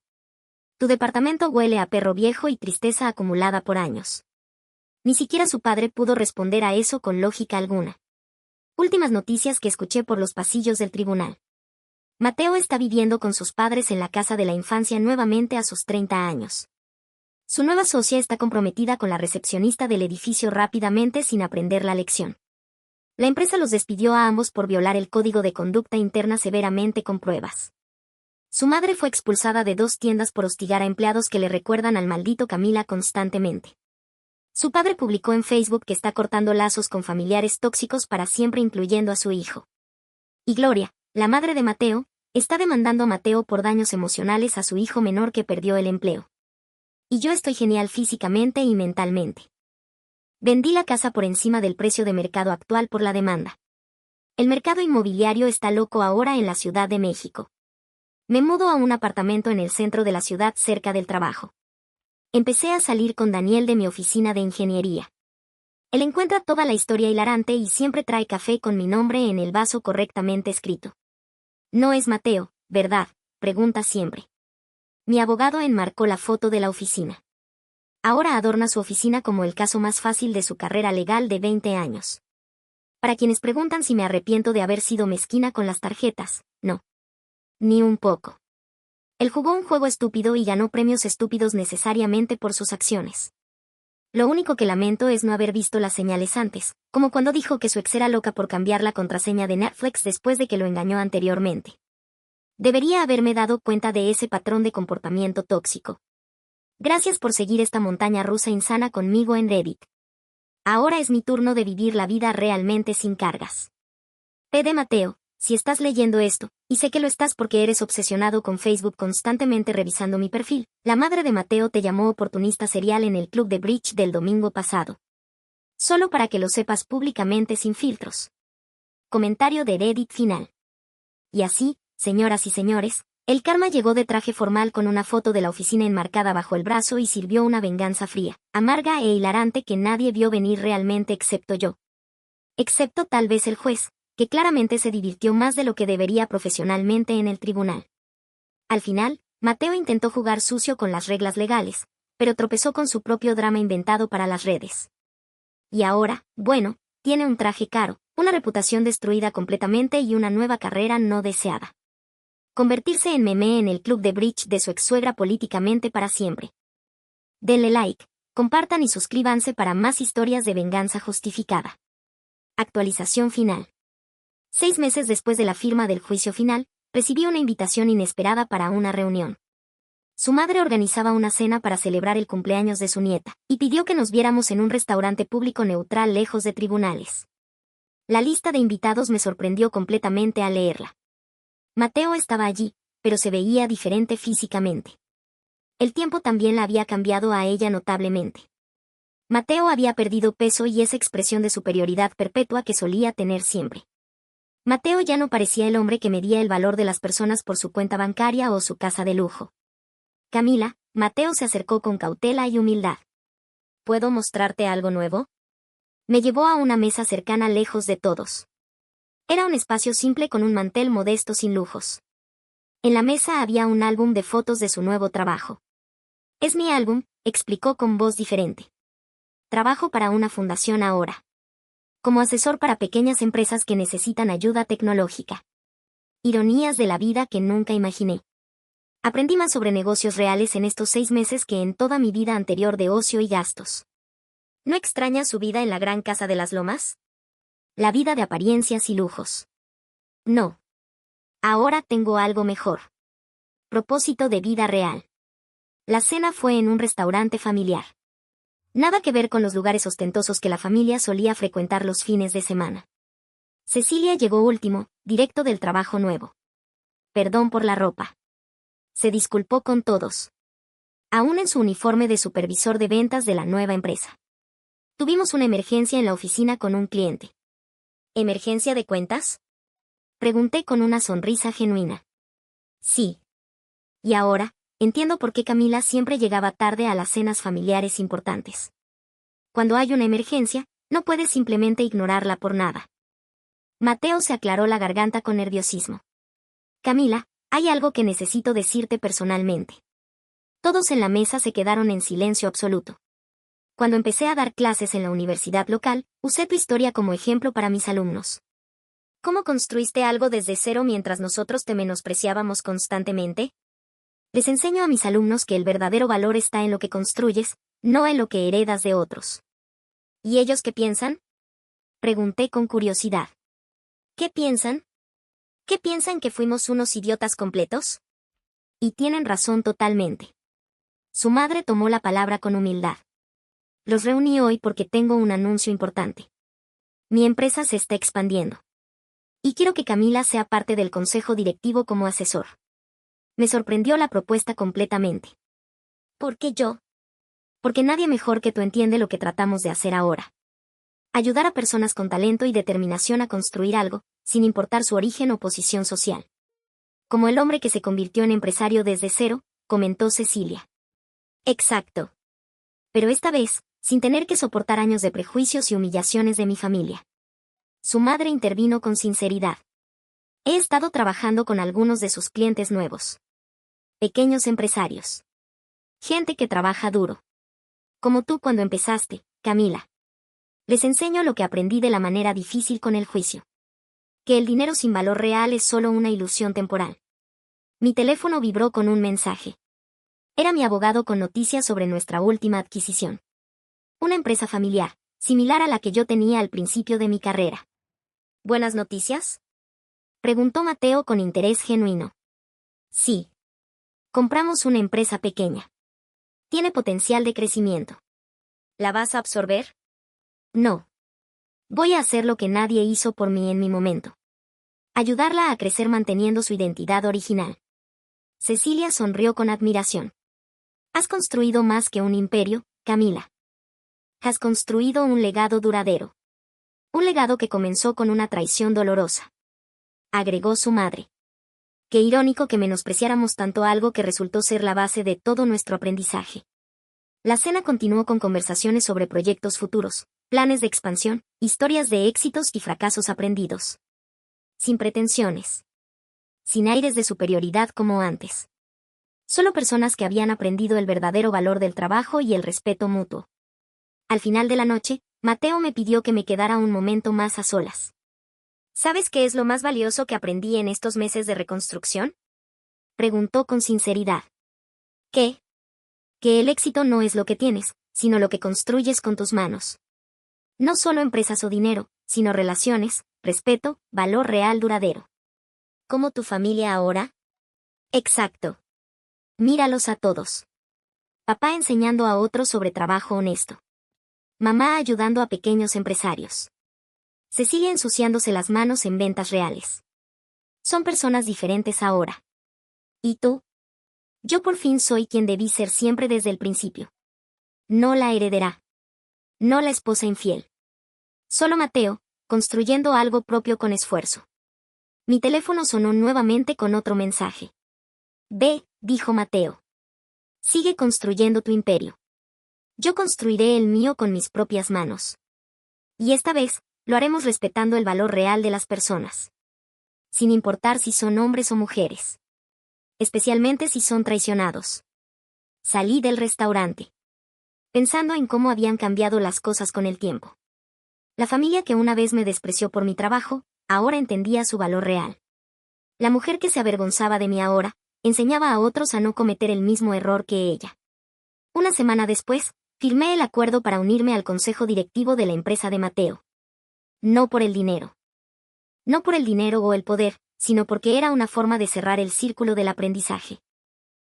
Tu departamento huele a perro viejo y tristeza acumulada por años. Ni siquiera su padre pudo responder a eso con lógica alguna. Últimas noticias que escuché por los pasillos del tribunal. Mateo está viviendo con sus padres en la casa de la infancia nuevamente a sus 30 años. Su nueva socia está comprometida con la recepcionista del edificio rápidamente sin aprender la lección. La empresa los despidió a ambos por violar el código de conducta interna severamente con pruebas. Su madre fue expulsada de 2 tiendas por hostigar a empleados que le recuerdan al maldito Camila constantemente. Su padre publicó en Facebook que está cortando lazos con familiares tóxicos para siempre, incluyendo a su hijo. Y Gloria, la madre de Mateo, está demandando a Mateo por daños emocionales a su hijo menor que perdió el empleo. Y yo estoy genial físicamente y mentalmente. Vendí la casa por encima del precio de mercado actual por la demanda. El mercado inmobiliario está loco ahora en la Ciudad de México. Me mudo a un apartamento en el centro de la ciudad cerca del trabajo. Empecé a salir con Daniel de mi oficina de ingeniería. Él encuentra toda la historia hilarante y siempre trae café con mi nombre en el vaso correctamente escrito. No es Mateo, ¿verdad?, pregunta siempre. Mi abogado enmarcó la foto de la oficina. Ahora adorna su oficina como el caso más fácil de su carrera legal de 20 años. Para quienes preguntan si me arrepiento de haber sido mezquina con las tarjetas, no. Ni un poco. Él jugó un juego estúpido y ganó premios estúpidos necesariamente por sus acciones. Lo único que lamento es no haber visto las señales antes, como cuando dijo que su ex era loca por cambiar la contraseña de Netflix después de que lo engañó anteriormente. Debería haberme dado cuenta de ese patrón de comportamiento tóxico. Gracias por seguir esta montaña rusa insana conmigo en Reddit. Ahora es mi turno de vivir la vida realmente sin cargas. P. de Mateo, Si estás leyendo esto, y sé que lo estás porque eres obsesionado con Facebook constantemente revisando mi perfil, la madre de Mateo te llamó oportunista serial en el club de bridge del domingo pasado. Solo para que lo sepas públicamente sin filtros. Comentario de Reddit final. Y así, señoras y señores, el karma llegó de traje formal con una foto de la oficina enmarcada bajo el brazo y sirvió una venganza fría, amarga e hilarante que nadie vio venir realmente excepto yo. Excepto tal vez el juez, que claramente se divirtió más de lo que debería profesionalmente en el tribunal. Al final, Mateo intentó jugar sucio con las reglas legales, pero tropezó con su propio drama inventado para las redes. Y ahora, bueno, tiene un traje caro, una reputación destruida completamente y una nueva carrera no deseada. Convertirse en meme en el club de bridge de su ex-suegra políticamente para siempre. Denle like, compartan y suscríbanse para más historias de venganza justificada. Actualización final. 6 meses después de la firma del juicio final, recibí una invitación inesperada para una reunión. Su madre organizaba una cena para celebrar el cumpleaños de su nieta, y pidió que nos viéramos en un restaurante público neutral lejos de tribunales. La lista de invitados me sorprendió completamente al leerla. Mateo estaba allí, pero se veía diferente físicamente. El tiempo también la había cambiado a ella notablemente. Mateo había perdido peso y esa expresión de superioridad perpetua que solía tener siempre. Mateo ya no parecía el hombre que medía el valor de las personas por su cuenta bancaria o su casa de lujo. Camila, Mateo se acercó con cautela y humildad. ¿Puedo mostrarte algo nuevo? Me llevó a una mesa cercana lejos de todos. Era un espacio simple con un mantel modesto sin lujos. En la mesa había un álbum de fotos de su nuevo trabajo. Es mi álbum, explicó con voz diferente. Trabajo para una fundación ahora. Como asesor para pequeñas empresas que necesitan ayuda tecnológica. Ironías de la vida que nunca imaginé. Aprendí más sobre negocios reales en estos 6 meses que en toda mi vida anterior de ocio y gastos. ¿No extrañas su vida en la gran casa de las lomas? La vida de apariencias y lujos. No. Ahora tengo algo mejor. Propósito de vida real. La cena fue en un restaurante familiar. Nada que ver con los lugares ostentosos que la familia solía frecuentar los fines de semana. Cecilia llegó último, directo del trabajo nuevo. Perdón por la ropa. Se disculpó con todos. Aún en su uniforme de supervisor de ventas de la nueva empresa. Tuvimos una emergencia en la oficina con un cliente. ¿Emergencia de cuentas? Pregunté con una sonrisa genuina. Sí. Y ahora, entiendo por qué Camila siempre llegaba tarde a las cenas familiares importantes. Cuando hay una emergencia, no puedes simplemente ignorarla por nada. Mateo se aclaró la garganta con nerviosismo. Camila, hay algo que necesito decirte personalmente. Todos en la mesa se quedaron en silencio absoluto. Cuando empecé a dar clases en la universidad local, usé tu historia como ejemplo para mis alumnos. ¿Cómo construiste algo desde cero mientras nosotros te menospreciábamos constantemente? Les enseño a mis alumnos que el verdadero valor está en lo que construyes, no en lo que heredas de otros. ¿Y ellos qué piensan? Pregunté con curiosidad. ¿Qué piensan? ¿Qué piensan que fuimos unos idiotas completos? Y tienen razón totalmente. Su madre tomó la palabra con humildad. Los reuní hoy porque tengo un anuncio importante. Mi empresa se está expandiendo. Y quiero que Camila sea parte del consejo directivo como asesor. Me sorprendió la propuesta completamente. ¿Por qué yo? Porque nadie mejor que tú entiende lo que tratamos de hacer ahora. Ayudar a personas con talento y determinación a construir algo, sin importar su origen o posición social. Como el hombre que se convirtió en empresario desde cero, comentó Cecilia. Exacto. Pero esta vez, sin tener que soportar años de prejuicios y humillaciones de mi familia. Su madre intervino con sinceridad. He estado trabajando con algunos de sus clientes nuevos. Pequeños empresarios. Gente que trabaja duro. Como tú cuando empezaste, Camila. Les enseño lo que aprendí de la manera difícil con el juicio. Que el dinero sin valor real es solo una ilusión temporal. Mi teléfono vibró con un mensaje. Era mi abogado con noticias sobre nuestra última adquisición. Una empresa familiar, similar a la que yo tenía al principio de mi carrera. ¿Buenas noticias? Preguntó Mateo con interés genuino. Sí. Compramos una empresa pequeña. Tiene potencial de crecimiento. ¿La vas a absorber? No. Voy a hacer lo que nadie hizo por mí en mi momento. Ayudarla a crecer manteniendo su identidad original. Cecilia sonrió con admiración. Has construido más que un imperio, Camila. Has construido un legado duradero. Un legado que comenzó con una traición dolorosa. Agregó su madre. Qué irónico que menospreciáramos tanto algo que resultó ser la base de todo nuestro aprendizaje. La cena continuó con conversaciones sobre proyectos futuros, planes de expansión, historias de éxitos y fracasos aprendidos. Sin pretensiones. Sin aires de superioridad como antes. Solo personas que habían aprendido el verdadero valor del trabajo y el respeto mutuo. Al final de la noche, Mateo me pidió que me quedara un momento más a solas. ¿Sabes qué es lo más valioso que aprendí en estos meses de reconstrucción? Preguntó con sinceridad. ¿Qué? Que el éxito no es lo que tienes, sino lo que construyes con tus manos. No solo empresas o dinero, sino relaciones, respeto, valor real duradero. ¿Como tu familia ahora? Exacto. Míralos a todos. Papá enseñando a otros sobre trabajo honesto. Mamá ayudando a pequeños empresarios. Cecilia ensuciándose las manos en ventas reales. Son personas diferentes ahora. ¿Y tú? Yo por fin soy quien debí ser siempre desde el principio. No la heredera. No la esposa infiel. Solo Mateo, construyendo algo propio con esfuerzo. Mi teléfono sonó nuevamente con otro mensaje. Ve, dijo Mateo. Sigue construyendo tu imperio. Yo construiré el mío con mis propias manos. Y esta vez, lo haremos respetando el valor real de las personas. Sin importar si son hombres o mujeres. Especialmente si son traicionados. Salí del restaurante. Pensando en cómo habían cambiado las cosas con el tiempo. La familia que una vez me despreció por mi trabajo, ahora entendía su valor real. La mujer que se avergonzaba de mí ahora, enseñaba a otros a no cometer el mismo error que ella. Una semana después, firmé el acuerdo para unirme al consejo directivo de la empresa de Mateo. No por el dinero. No por el dinero o el poder, sino porque era una forma de cerrar el círculo del aprendizaje.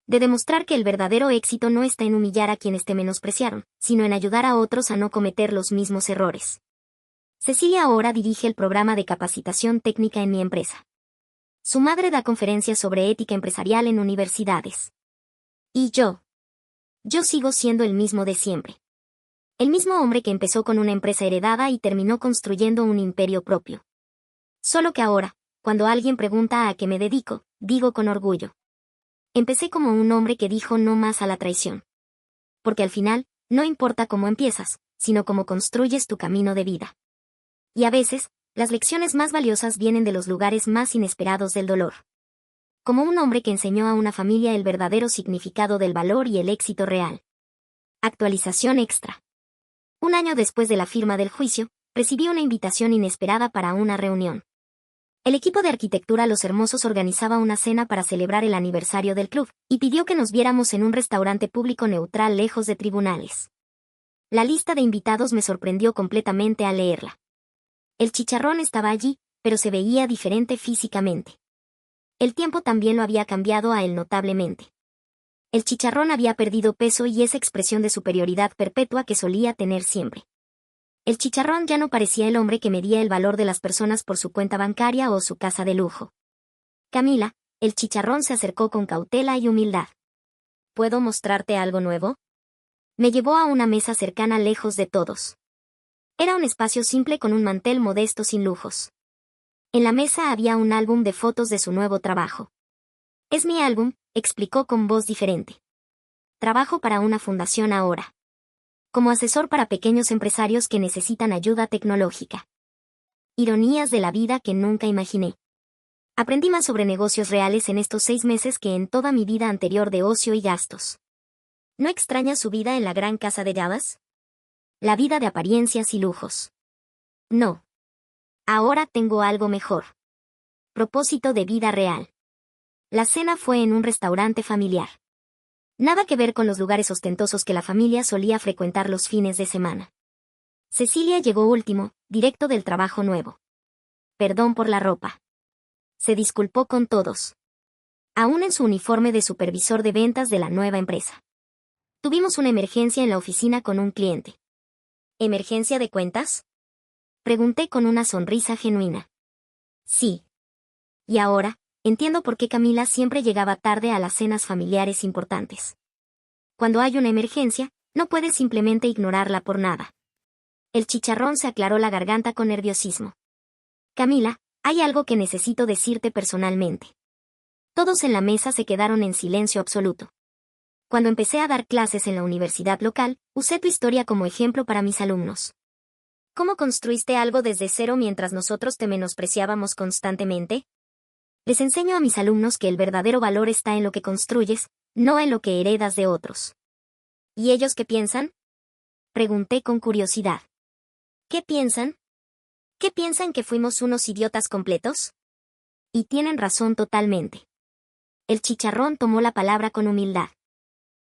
De demostrar que el verdadero éxito no está en humillar a quienes te menospreciaron, sino en ayudar a otros a no cometer los mismos errores. Cecilia ahora dirige el programa de capacitación técnica en mi empresa. Su madre da conferencias sobre ética empresarial en universidades. Y yo sigo siendo el mismo de siempre. El mismo hombre que empezó con una empresa heredada y terminó construyendo un imperio propio. Solo que ahora, cuando alguien pregunta a qué me dedico, digo con orgullo. Empecé como un hombre que dijo no más a la traición. Porque al final, no importa cómo empiezas, sino cómo construyes tu camino de vida. Y a veces, las lecciones más valiosas vienen de los lugares más inesperados del dolor. Como un hombre que enseñó a una familia el verdadero significado del valor y el éxito real. Actualización extra. Un año después de la firma del juicio, recibí una invitación inesperada para una reunión. El equipo de arquitectura Los Hermosos organizaba una cena para celebrar el aniversario del club, y pidió que nos viéramos en un restaurante público neutral lejos de tribunales. La lista de invitados me sorprendió completamente al leerla. El chicharrón estaba allí, pero se veía diferente físicamente. El tiempo también lo había cambiado a él notablemente. El chicharrón había perdido peso y esa expresión de superioridad perpetua que solía tener siempre. El chicharrón ya no parecía el hombre que medía el valor de las personas por su cuenta bancaria o su casa de lujo. Camila, el chicharrón se acercó con cautela y humildad. ¿Puedo mostrarte algo nuevo? Me llevó a una mesa cercana lejos de todos. Era un espacio simple con un mantel modesto sin lujos. En la mesa había un álbum de fotos de su nuevo trabajo. Es mi álbum, explicó con voz diferente. Trabajo para una fundación ahora. Como asesor para pequeños empresarios que necesitan ayuda tecnológica. Ironías de la vida que nunca imaginé. Aprendí más sobre negocios reales en estos 6 meses que en toda mi vida anterior de ocio y gastos. ¿No extrañas su vida en la gran casa de Dallas? La vida de apariencias y lujos. No. Ahora tengo algo mejor. Propósito de vida real. La cena fue en un restaurante familiar. Nada que ver con los lugares ostentosos que la familia solía frecuentar los fines de semana. Cecilia llegó último, directo del trabajo nuevo. Perdón por la ropa. Se disculpó con todos. Aún en su uniforme de supervisor de ventas de la nueva empresa. Tuvimos una emergencia en la oficina con un cliente. ¿Emergencia de cuentas? Pregunté con una sonrisa genuina. Sí. Y ahora, entiendo por qué Camila siempre llegaba tarde a las cenas familiares importantes. Cuando hay una emergencia, no puedes simplemente ignorarla por nada. El chicharrón se aclaró la garganta con nerviosismo. Camila, hay algo que necesito decirte personalmente. Todos en la mesa se quedaron en silencio absoluto. Cuando empecé a dar clases en la universidad local, usé tu historia como ejemplo para mis alumnos. ¿Cómo construiste algo desde cero mientras nosotros te menospreciábamos constantemente? Les enseño a mis alumnos que el verdadero valor está en lo que construyes, no en lo que heredas de otros. ¿Y ellos qué piensan? Pregunté con curiosidad. ¿Qué piensan? ¿Qué piensan, que fuimos unos idiotas completos? Y tienen razón totalmente. El chicharrón tomó la palabra con humildad.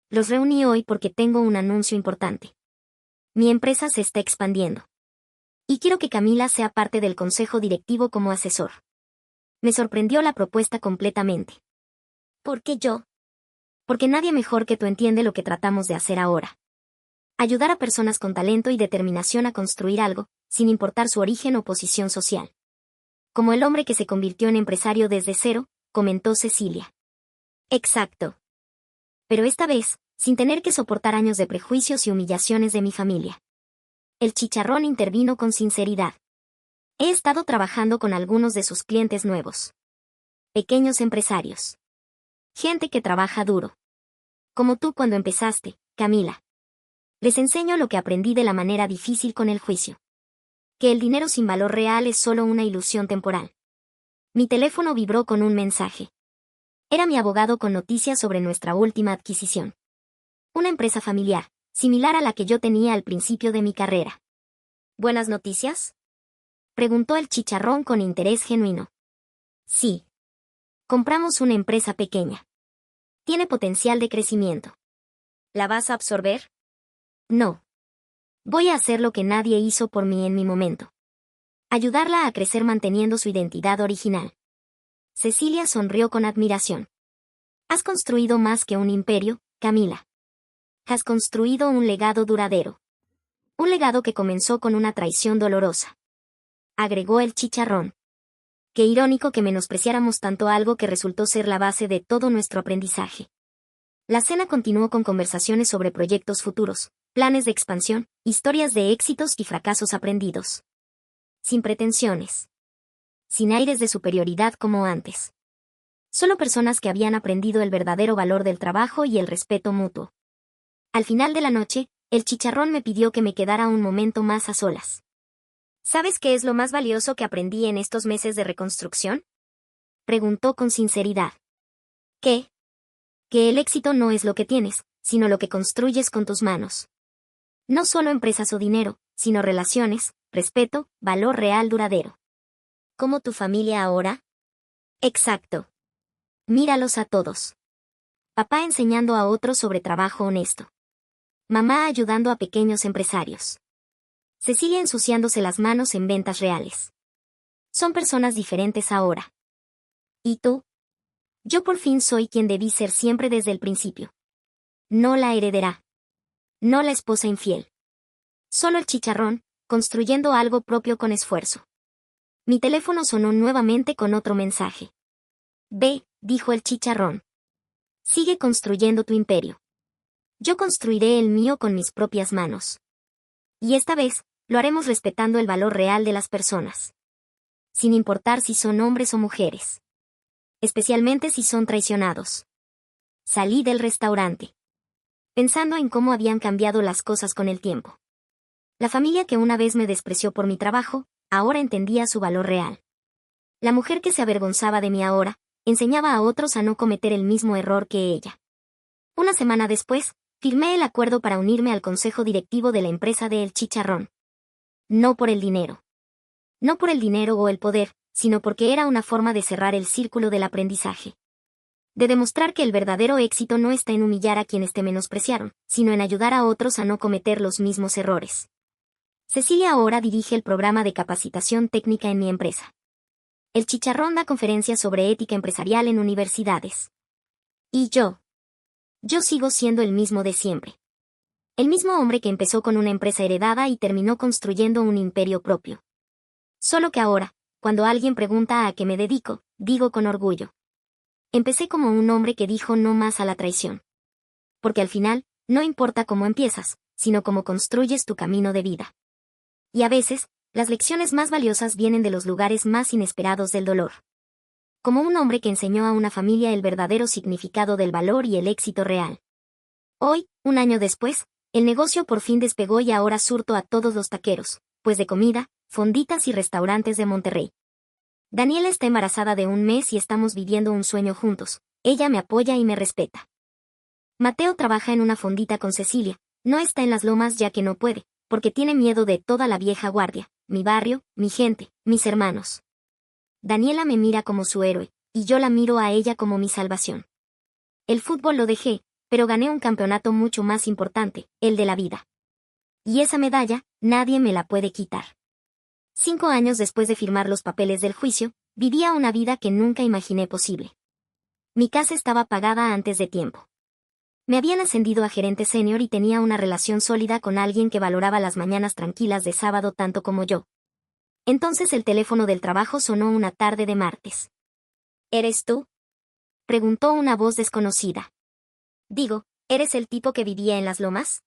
Los reuní hoy porque tengo un anuncio importante. Mi empresa se está expandiendo. Y quiero que Camila sea parte del consejo directivo como asesor. Me sorprendió la propuesta completamente. ¿Por qué yo? Porque nadie mejor que tú entiende lo que tratamos de hacer ahora. Ayudar a personas con talento y determinación a construir algo, sin importar su origen o posición social. Como el hombre que se convirtió en empresario desde cero, comentó Cecilia. Exacto. Pero esta vez, sin tener que soportar años de prejuicios y humillaciones de mi familia. El chicharrón intervino con sinceridad. He estado trabajando con algunos de sus clientes nuevos. Pequeños empresarios. Gente que trabaja duro. Como tú cuando empezaste, Camila. Les enseño lo que aprendí de la manera difícil con el juicio. Que el dinero sin valor real es solo una ilusión temporal. Mi teléfono vibró con un mensaje. Era mi abogado con noticias sobre nuestra última adquisición. Una empresa familiar, similar a la que yo tenía al principio de mi carrera. ¿Buenas noticias? Preguntó el chicharrón con interés genuino. Sí. Compramos una empresa pequeña. Tiene potencial de crecimiento. ¿La vas a absorber? No. Voy a hacer lo que nadie hizo por mí en mi momento. Ayudarla a crecer manteniendo su identidad original. Cecilia sonrió con admiración. Has construido más que un imperio, Camila. Has construido un legado duradero. Un legado que comenzó con una traición dolorosa. Agregó el chicharrón. Qué irónico que menospreciáramos tanto algo que resultó ser la base de todo nuestro aprendizaje. La cena continuó con conversaciones sobre proyectos futuros, planes de expansión, historias de éxitos y fracasos aprendidos. Sin pretensiones. Sin aires de superioridad como antes. Solo personas que habían aprendido el verdadero valor del trabajo y el respeto mutuo. Al final de la noche, el chicharrón me pidió que me quedara un momento más a solas. ¿Sabes qué es lo más valioso que aprendí en estos meses de reconstrucción? Preguntó con sinceridad. ¿Qué? Que el éxito no es lo que tienes, sino lo que construyes con tus manos. No solo empresas o dinero, sino relaciones, respeto, valor real duradero. ¿Como tu familia ahora? Exacto. Míralos a todos. Papá enseñando a otros sobre trabajo honesto. Mamá ayudando a pequeños empresarios. Cecilia ensuciándose las manos en ventas reales. Son personas diferentes ahora. ¿Y tú? Yo por fin soy quien debí ser siempre desde el principio. No la heredera. No la esposa infiel. Solo el chicharrón, construyendo algo propio con esfuerzo. Mi teléfono sonó nuevamente con otro mensaje. Ve, dijo el chicharrón. Sigue construyendo tu imperio. Yo construiré el mío con mis propias manos. Y esta vez, lo haremos respetando el valor real de las personas. Sin importar si son hombres o mujeres. Especialmente si son traicionados. Salí del restaurante. Pensando en cómo habían cambiado las cosas con el tiempo. La familia que una vez me despreció por mi trabajo, ahora entendía su valor real. La mujer que se avergonzaba de mí ahora, enseñaba a otros a no cometer el mismo error que ella. Una semana después, firmé el acuerdo para unirme al consejo directivo de la empresa de El Chicharrón. No por el dinero. No por el dinero o el poder, sino porque era una forma de cerrar el círculo del aprendizaje. De demostrar que el verdadero éxito no está en humillar a quienes te menospreciaron, sino en ayudar a otros a no cometer los mismos errores. Cecilia ahora dirige el programa de capacitación técnica en mi empresa. El Chicharrón da conferencias sobre ética empresarial en universidades. Y yo sigo siendo el mismo de siempre. El mismo hombre que empezó con una empresa heredada y terminó construyendo un imperio propio. Solo que ahora, cuando alguien pregunta a qué me dedico, digo con orgullo. Empecé como un hombre que dijo no más a la traición. Porque al final, no importa cómo empiezas, sino cómo construyes tu camino de vida. Y a veces, las lecciones más valiosas vienen de los lugares más inesperados del dolor. Como un hombre que enseñó a una familia el verdadero significado del valor y el éxito real. Hoy, un año después, el negocio por fin despegó y ahora surto a todos los taqueros, pues de comida, fonditas y restaurantes de Monterrey. Daniela está embarazada de un mes y estamos viviendo un sueño juntos. Ella me apoya y me respeta. Mateo trabaja en una fondita con Cecilia. No está en las lomas ya que no puede, porque tiene miedo de toda la vieja guardia, mi barrio, mi gente, mis hermanos. Daniela me mira como su héroe, y yo la miro a ella como mi salvación. El fútbol lo dejé, pero gané un campeonato mucho más importante, el de la vida. Y esa medalla, nadie me la puede quitar. 5 años después de firmar los papeles del juicio, vivía una vida que nunca imaginé posible. Mi casa estaba pagada antes de tiempo. Me habían ascendido a gerente senior y tenía una relación sólida con alguien que valoraba las mañanas tranquilas de sábado tanto como yo. Entonces el teléfono del trabajo sonó una tarde de martes. ¿Eres tú?, preguntó una voz desconocida. Digo, ¿eres el tipo que vivía en las lomas?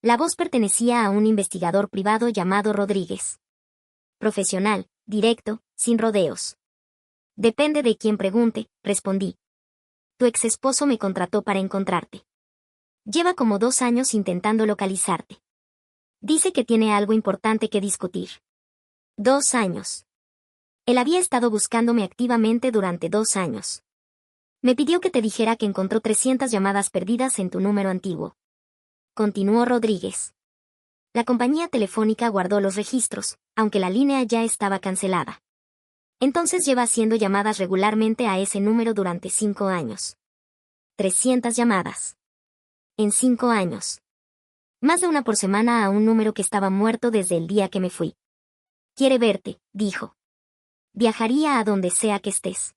La voz pertenecía a un investigador privado llamado Rodríguez. Profesional, directo, sin rodeos. Depende de quién pregunte, respondí. Tu ex esposo me contrató para encontrarte. Lleva como 2 años intentando localizarte. Dice que tiene algo importante que discutir. 2 años. Él había estado buscándome activamente durante 2 años. Me pidió que te dijera que encontró 300 llamadas perdidas en tu número antiguo. Continuó Rodríguez. La compañía telefónica guardó los registros, aunque la línea ya estaba cancelada. Entonces lleva haciendo llamadas regularmente a ese número durante 5 años. 300 llamadas. En 5 años. Más de una por semana a un número que estaba muerto desde el día que me fui. Quiere verte, dijo. Viajaría a donde sea que estés.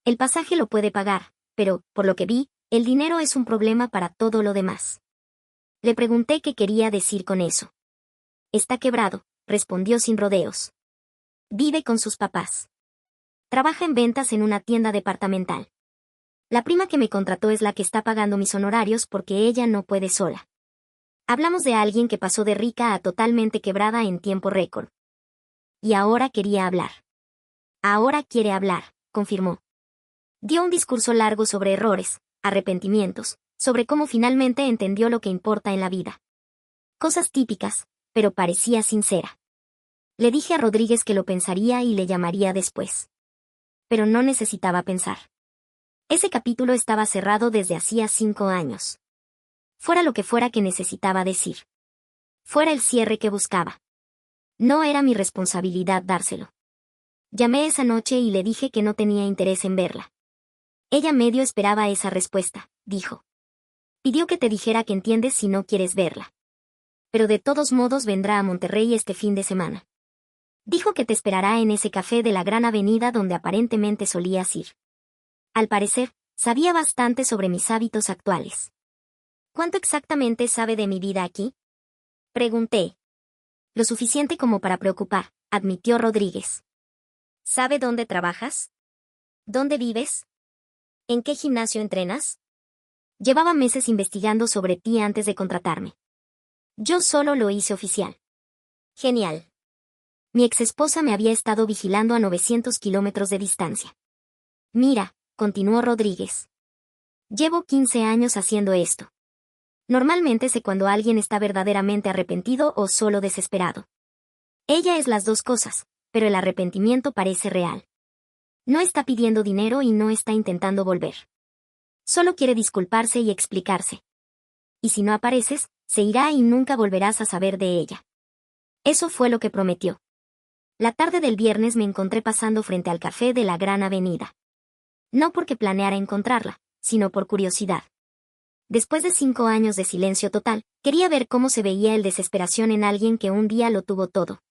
El pasaje lo puede pagar, pero, por lo que vi, el dinero es un problema para todo lo demás. Le pregunté qué quería decir con eso. Está quebrado, respondió sin rodeos. Vive con sus papás. Trabaja en ventas en una tienda departamental. La prima que me contrató es la que está pagando mis honorarios porque ella no puede sola. Hablamos de alguien que pasó de rica a totalmente quebrada en tiempo récord. Y ahora quería hablar. Ahora quiere hablar, confirmó. Dio un discurso largo sobre errores, arrepentimientos, sobre cómo finalmente entendió lo que importa en la vida. Cosas típicas, pero parecía sincera. Le dije a Rodríguez que lo pensaría y le llamaría después. Pero no necesitaba pensar. Ese capítulo estaba cerrado desde hacía 5 años. Fuera lo que fuera que necesitaba decir. Fuera el cierre que buscaba. No era mi responsabilidad dárselo. Llamé esa noche y le dije que no tenía interés en verla. Ella medio esperaba esa respuesta, dijo. Pidió que te dijera que entiendes si no quieres verla. Pero de todos modos vendrá a Monterrey este fin de semana. Dijo que te esperará en ese café de la gran avenida donde aparentemente solías ir. Al parecer, sabía bastante sobre mis hábitos actuales. ¿Cuánto exactamente sabe de mi vida aquí?, pregunté. Lo suficiente como para preocupar, admitió Rodríguez. ¿Sabe dónde trabajas? ¿Dónde vives? ¿En qué gimnasio entrenas? Llevaba meses investigando sobre ti antes de contratarme. Yo solo lo hice oficial. Genial. Mi exesposa me había estado vigilando a 900 kilómetros de distancia. Mira, continuó Rodríguez. Llevo 15 años haciendo esto. Normalmente sé cuando alguien está verdaderamente arrepentido o solo desesperado. Ella es las dos cosas, pero el arrepentimiento parece real. No está pidiendo dinero y no está intentando volver. Solo quiere disculparse y explicarse. Y si no apareces, se irá y nunca volverás a saber de ella. Eso fue lo que prometió. La tarde del viernes me encontré pasando frente al café de la Gran Avenida. No porque planeara encontrarla, sino por curiosidad. Después de 5 años de silencio total, quería ver cómo se veía el desesperación en alguien que un día lo tuvo todo.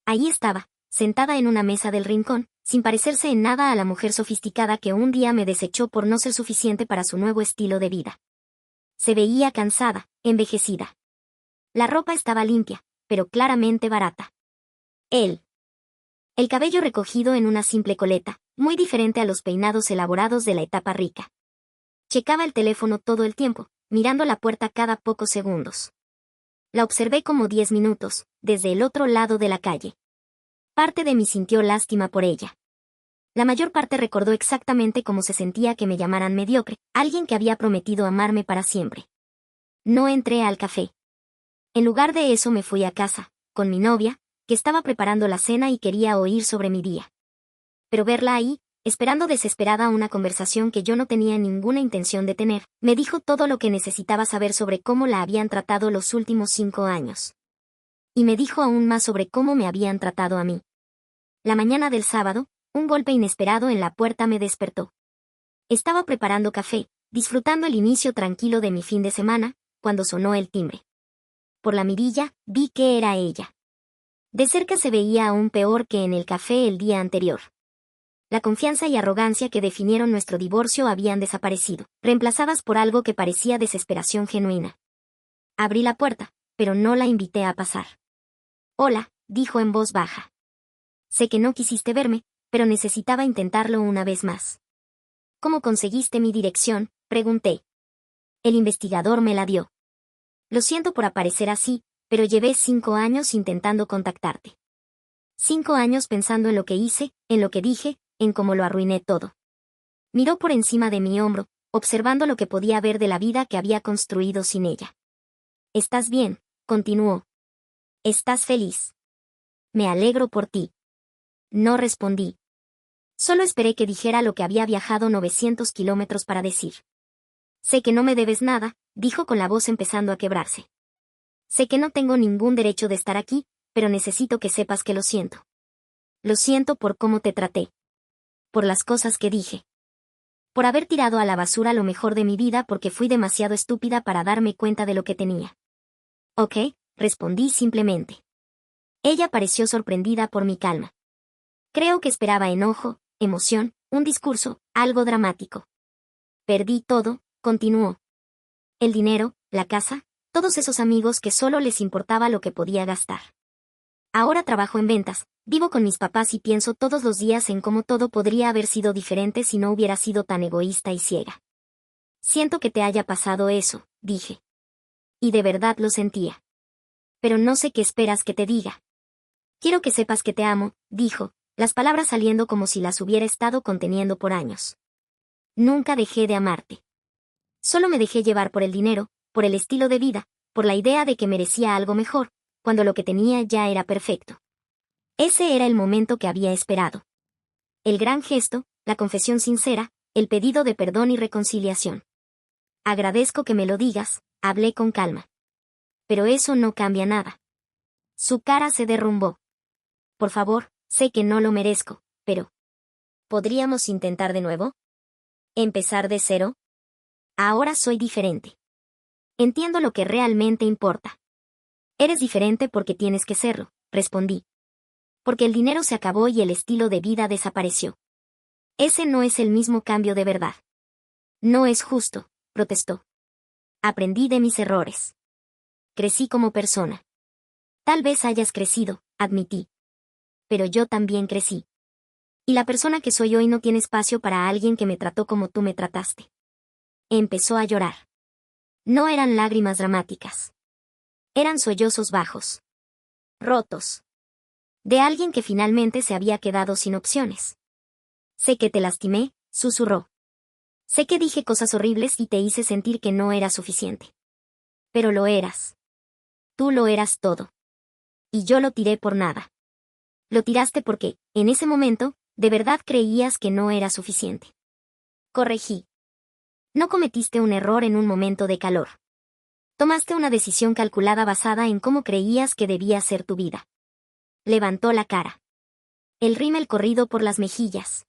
Ahí estaba, sentada en una mesa del rincón, sin parecerse en nada a la mujer sofisticada que un día me desechó por no ser suficiente para su nuevo estilo de vida. Se veía cansada, envejecida. La ropa estaba limpia, pero claramente barata. Él El cabello recogido en una simple coleta, muy diferente a los peinados elaborados de la etapa rica. Checaba el teléfono todo el tiempo, mirando la puerta cada pocos segundos. La observé como 10 minutos, desde el otro lado de la calle. Parte de mí sintió lástima por ella. La mayor parte recordó exactamente cómo se sentía que me llamaran mediocre, alguien que había prometido amarme para siempre. No entré al café. En lugar de eso me fui a casa, con mi novia, que estaba preparando la cena y quería oír sobre mi día. Pero verla ahí, esperando desesperada una conversación que yo no tenía ninguna intención de tener, me dijo todo lo que necesitaba saber sobre cómo la habían tratado los últimos 5 años. Y me dijo aún más sobre cómo me habían tratado a mí. La mañana del sábado, un golpe inesperado en la puerta me despertó. Estaba preparando café, disfrutando el inicio tranquilo de mi fin de semana, cuando sonó el timbre. Por la mirilla, vi que era ella. De cerca se veía aún peor que en el café el día anterior. La confianza y arrogancia que definieron nuestro divorcio habían desaparecido, reemplazadas por algo que parecía desesperación genuina. Abrí la puerta, pero no la invité a pasar. «Hola», dijo en voz baja. «Sé que no quisiste verme, pero necesitaba intentarlo una vez más». «¿Cómo conseguiste mi dirección?», pregunté. «El investigador me la dio». «Lo siento por aparecer así, pero llevé 5 años intentando contactarte. 5 años pensando en lo que hice, en lo que dije, en cómo lo arruiné todo». Miró por encima de mi hombro, observando lo que podía ver de la vida que había construido sin ella. «¿Estás bien?», continuó. «¿Estás feliz?». «Me alegro por ti». No respondí. Solo esperé que dijera lo que había viajado 900 kilómetros para decir. «Sé que no me debes nada», dijo con la voz empezando a quebrarse. «Sé que no tengo ningún derecho de estar aquí, pero necesito que sepas que lo siento. Lo siento por cómo te traté. Por las cosas que dije. Por haber tirado a la basura lo mejor de mi vida porque fui demasiado estúpida para darme cuenta de lo que tenía». «Ok», respondí simplemente. Ella pareció sorprendida por mi calma. Creo que esperaba enojo, emoción, un discurso, algo dramático. «Perdí todo», continuó. «El dinero, la casa, todos esos amigos que solo les importaba lo que podía gastar. Ahora trabajo en ventas, vivo con mis papás y pienso todos los días en cómo todo podría haber sido diferente si no hubiera sido tan egoísta y ciega. Siento que te haya pasado eso», dije. Y de verdad lo sentía. «Pero no sé qué esperas que te diga». «Quiero que sepas que te amo», dijo, las palabras saliendo como si las hubiera estado conteniendo por años. «Nunca dejé de amarte. Solo me dejé llevar por el dinero, por el estilo de vida, por la idea de que merecía algo mejor, cuando lo que tenía ya era perfecto». Ese era el momento que había esperado. El gran gesto, la confesión sincera, el pedido de perdón y reconciliación. «Agradezco que me lo digas», hablé con calma. «Pero eso no cambia nada». Su cara se derrumbó. «Por favor, sé que no lo merezco, pero... ¿podríamos intentar de nuevo? ¿Empezar de cero? Ahora soy diferente. Entiendo lo que realmente importa». «Eres diferente porque tienes que serlo», respondí. «Porque el dinero se acabó y el estilo de vida desapareció. Ese no es el mismo cambio de verdad». «No es justo», protestó. «Aprendí de mis errores. Crecí como persona». «Tal vez hayas crecido», admití. «Pero yo también crecí. Y la persona que soy hoy no tiene espacio para alguien que me trató como tú me trataste». Empezó a llorar. No eran lágrimas dramáticas. Eran sollozos bajos. Rotos. De alguien que finalmente se había quedado sin opciones. «Sé que te lastimé», susurró. «Sé que dije cosas horribles y te hice sentir que no era suficiente. Pero lo eras. Tú lo eras todo. Y yo lo tiré por nada. Lo tiraste porque, en ese momento, de verdad creías que no era suficiente». Corregí. «No cometiste un error en un momento de calor. Tomaste una decisión calculada basada en cómo creías que debía ser tu vida». Levantó la cara. El rímel corrido por las mejillas.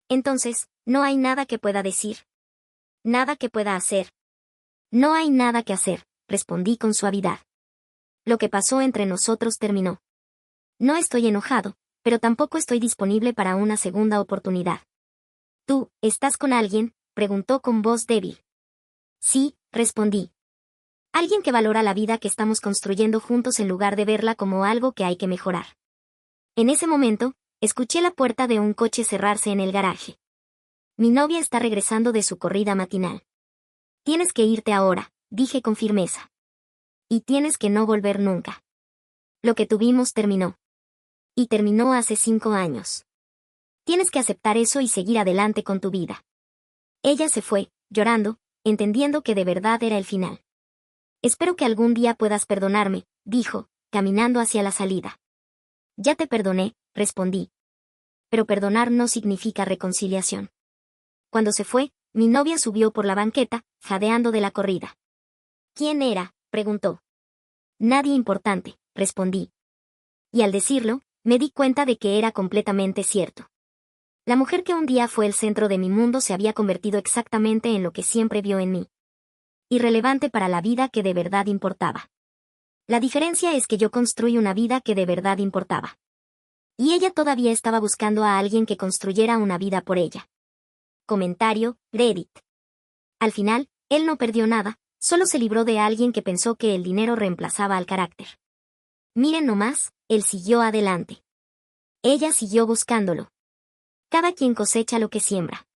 «Entonces, no hay nada que pueda decir. Nada que pueda hacer». «No hay nada que hacer», respondí con suavidad. «Lo que pasó entre nosotros terminó. No estoy enojado, pero tampoco estoy disponible para una segunda oportunidad». «¿Tú, estás con alguien?», preguntó con voz débil. «Sí», respondí. «Alguien que valora la vida que estamos construyendo juntos en lugar de verla como algo que hay que mejorar». En ese momento, Escuché la puerta de un coche cerrarse en el garaje. Mi novia está regresando de su corrida matinal. Tienes que irte ahora, dije con firmeza. Y tienes que no volver nunca. Lo que tuvimos terminó. Y terminó hace 5 años. Tienes que aceptar eso y seguir adelante con tu vida. Ella se fue, llorando, entendiendo que de verdad era el final. Espero que algún día puedas perdonarme, dijo, caminando hacia la salida. Ya te perdoné, respondí. Pero perdonar no significa reconciliación. Cuando se fue, mi novia subió por la banqueta, jadeando de la corrida. ¿Quién era?, preguntó. Nadie importante, respondí. Y al decirlo, me di cuenta de que era completamente cierto. La mujer que un día fue el centro de mi mundo se había convertido exactamente en lo que siempre vio en mí. Irrelevante para la vida que de verdad importaba. La diferencia es que yo construí una vida que de verdad importaba. Y ella todavía estaba buscando a alguien que construyera una vida por ella. Comentario, Reddit. Al final, él no perdió nada, solo se libró de alguien que pensó que el dinero reemplazaba al carácter. Miren nomás, él siguió adelante. Ella siguió buscándolo. Cada quien cosecha lo que siembra.